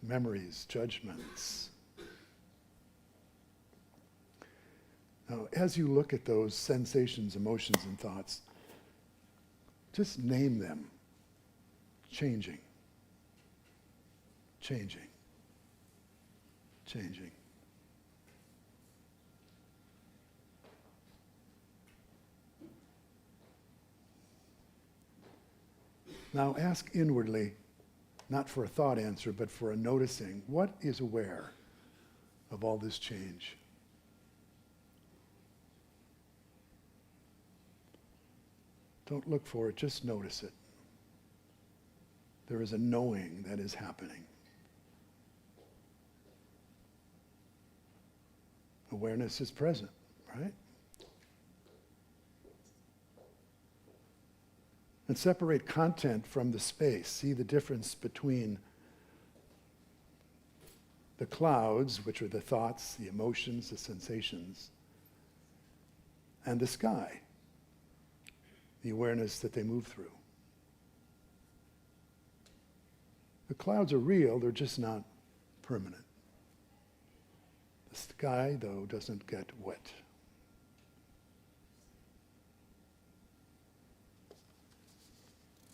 Memories, judgments. Now, as you look at those sensations, emotions, and thoughts, just name them. Changing. Changing. Changing. Now ask inwardly, not for a thought answer, but for a noticing. What is aware of all this change? Don't look for it, just notice it. There is a knowing that is happening. Awareness is present, right? And separate content from the space. See the difference between the clouds, which are the thoughts, the emotions, the sensations, and the sky, the awareness that they move through. The clouds are real, they're just not permanent. The sky, though, doesn't get wet.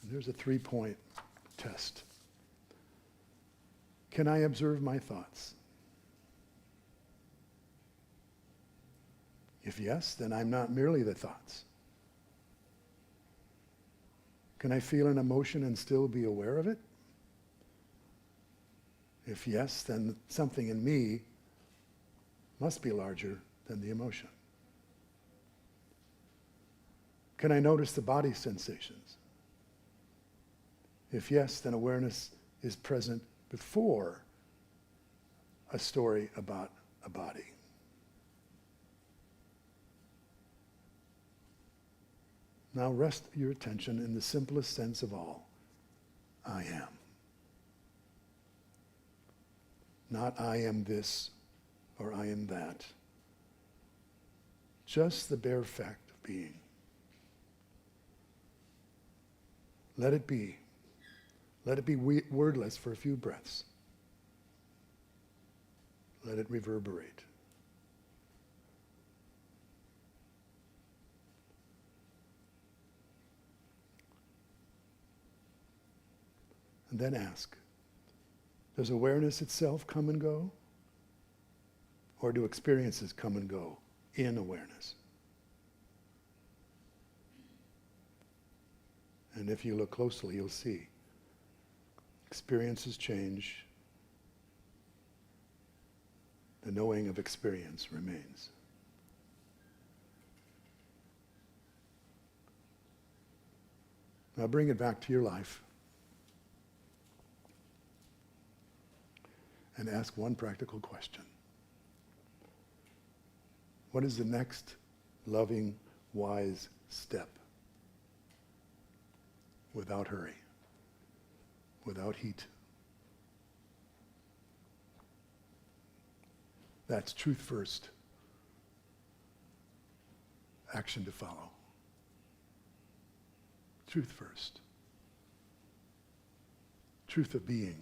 And there's a 3-point test. Can I observe my thoughts? If yes, then I'm not merely the thoughts. Can I feel an emotion and still be aware of it? If yes, then something in me must be larger than the emotion. Can I notice the body sensations? If yes, then awareness is present before a story about a body. Now rest your attention in the simplest sense of all. I am. Not I am this or I am that. Just the bare fact of being. Let it be. Let it be wordless for a few breaths. Let it reverberate. And then ask, does awareness itself come and go? Or do experiences come and go in awareness? And if you look closely, you'll see experiences change. The knowing of experience remains. Now bring it back to your life and ask one practical question. What is the next loving, wise step? Without hurry, without heat. That's truth first, action to follow. Truth first. Truth of being.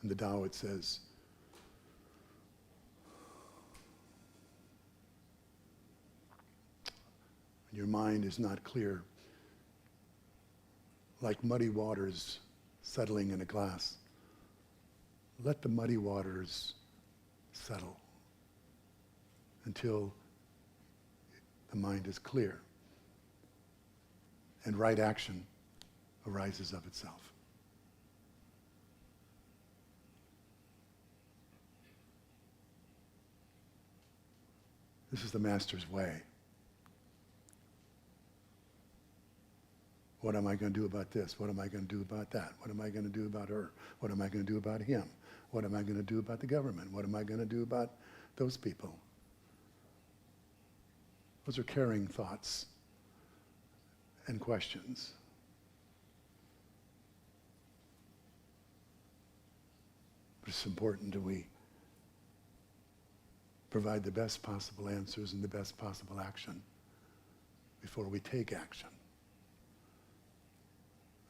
In the Tao it says, when your mind is not clear, like muddy waters settling in a glass, let the muddy waters settle until the mind is clear and right action arises of itself. This is the Master's way. What am I going to do about this? What am I going to do about that? What am I going to do about her? What am I going to do about him? What am I going to do about the government? What am I going to do about those people? Those are caring thoughts and questions. But it's important that we provide the best possible answers and the best possible action before we take action.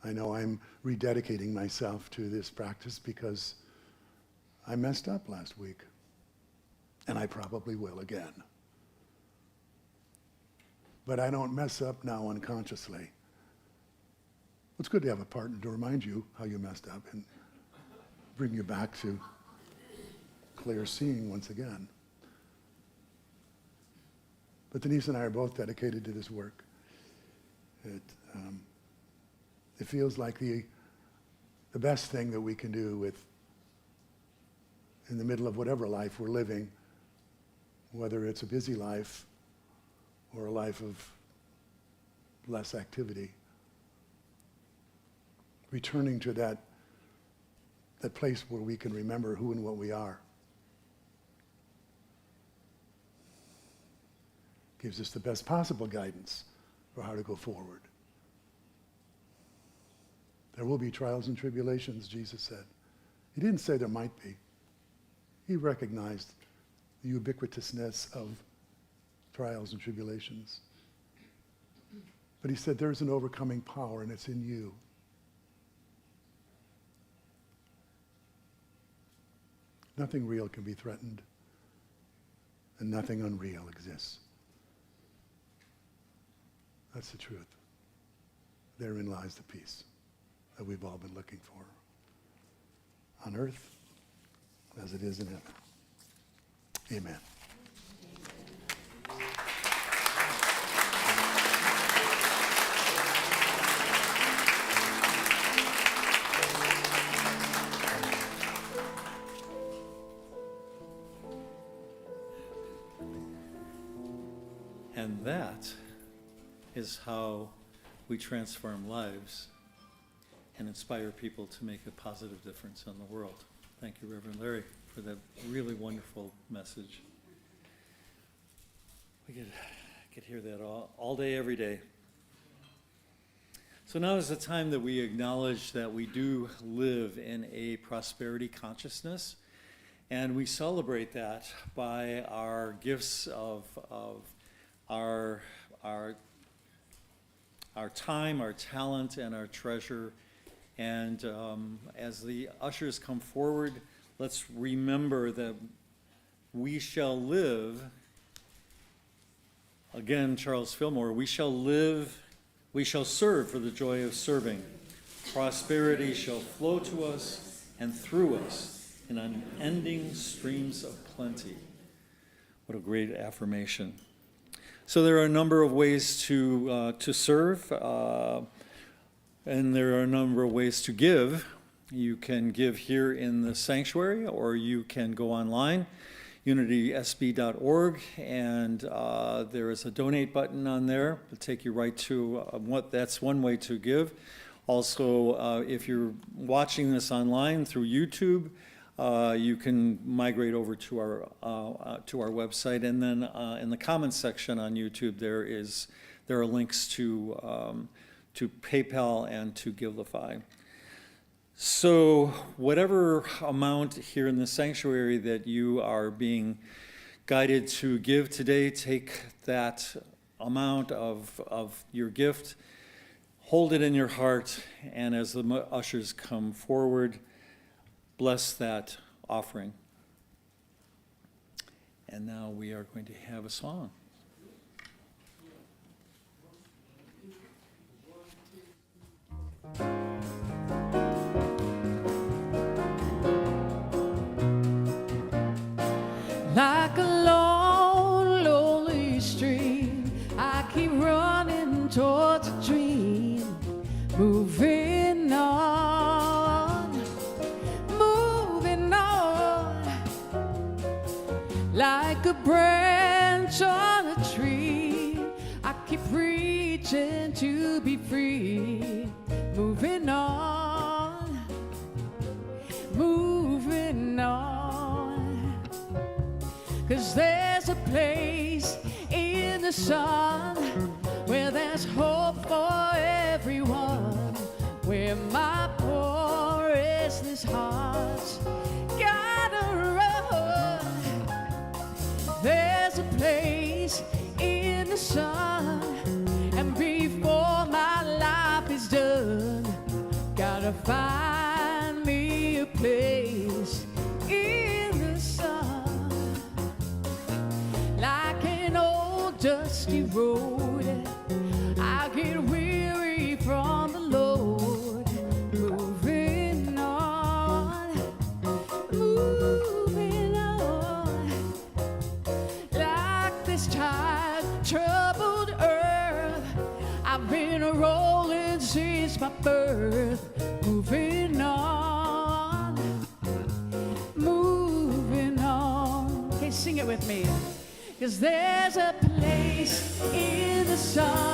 I know I'm rededicating myself to this practice because I messed up last week. and I probably will again. But I don't mess up now unconsciously. It's good to have a partner to remind you how you messed up and bring you back to clear seeing once again. But Denise and I are both dedicated to this work. It feels like the best thing that we can do in the middle of whatever life we're living, whether it's a busy life or a life of less activity. Returning to that place where we can remember who and what we are. Gives us the best possible guidance for how to go forward. There will be trials and tribulations, Jesus said. He didn't say there might be. He recognized the ubiquitousness of trials and tribulations. But he said there's an overcoming power and it's in you. Nothing real can be threatened, and nothing unreal exists. That's the truth. Therein lies the peace that we've all been looking for. On earth, as it is in heaven. Amen. And that is how we transform lives and inspire people to make a positive difference in the world. Thank you, Reverend Larry, for that really wonderful message. We could hear that all day, every day. So now is the time that we acknowledge that we do live in a prosperity consciousness, and we celebrate that by our gifts of our time, our talent, and our treasure. And as the ushers come forward, let's remember that we shall live, again, Charles Fillmore, we shall serve for the joy of serving. Prosperity shall flow to us and through us in unending streams of plenty. What a great affirmation. So there are a number of ways to serve, and there are a number of ways to give. You can give here in the sanctuary, or you can go online, unitysb.org, and there is a donate button on there. It'll take you right to that's one way to give. Also, if you're watching this online through YouTube, you can migrate over to our website, and then in the comments section on YouTube, there are links to PayPal and to Givelify. So whatever amount here in the sanctuary that you are being guided to give today, take that amount of your gift, hold it in your heart, and as the ushers come forward, bless that offering. And now we are going to have a song. Like a long, lonely stream, I keep running towards a dream, moving on, moving on. Like a branch on a tree, I keep reaching to be free, moving on, moving on. 'Cause there's a place in the sun where there's hope for everyone, where my poor restless heart's gotta run. There's a place in the sun, and before my life is done, gotta find me a place in the sun. dusty road. I get weary from the load. Moving on, moving on. Like this tide troubled earth, I've been rolling since my birth. Moving on, moving on. Okay, sing it with me. 'Cause there's a place in the sun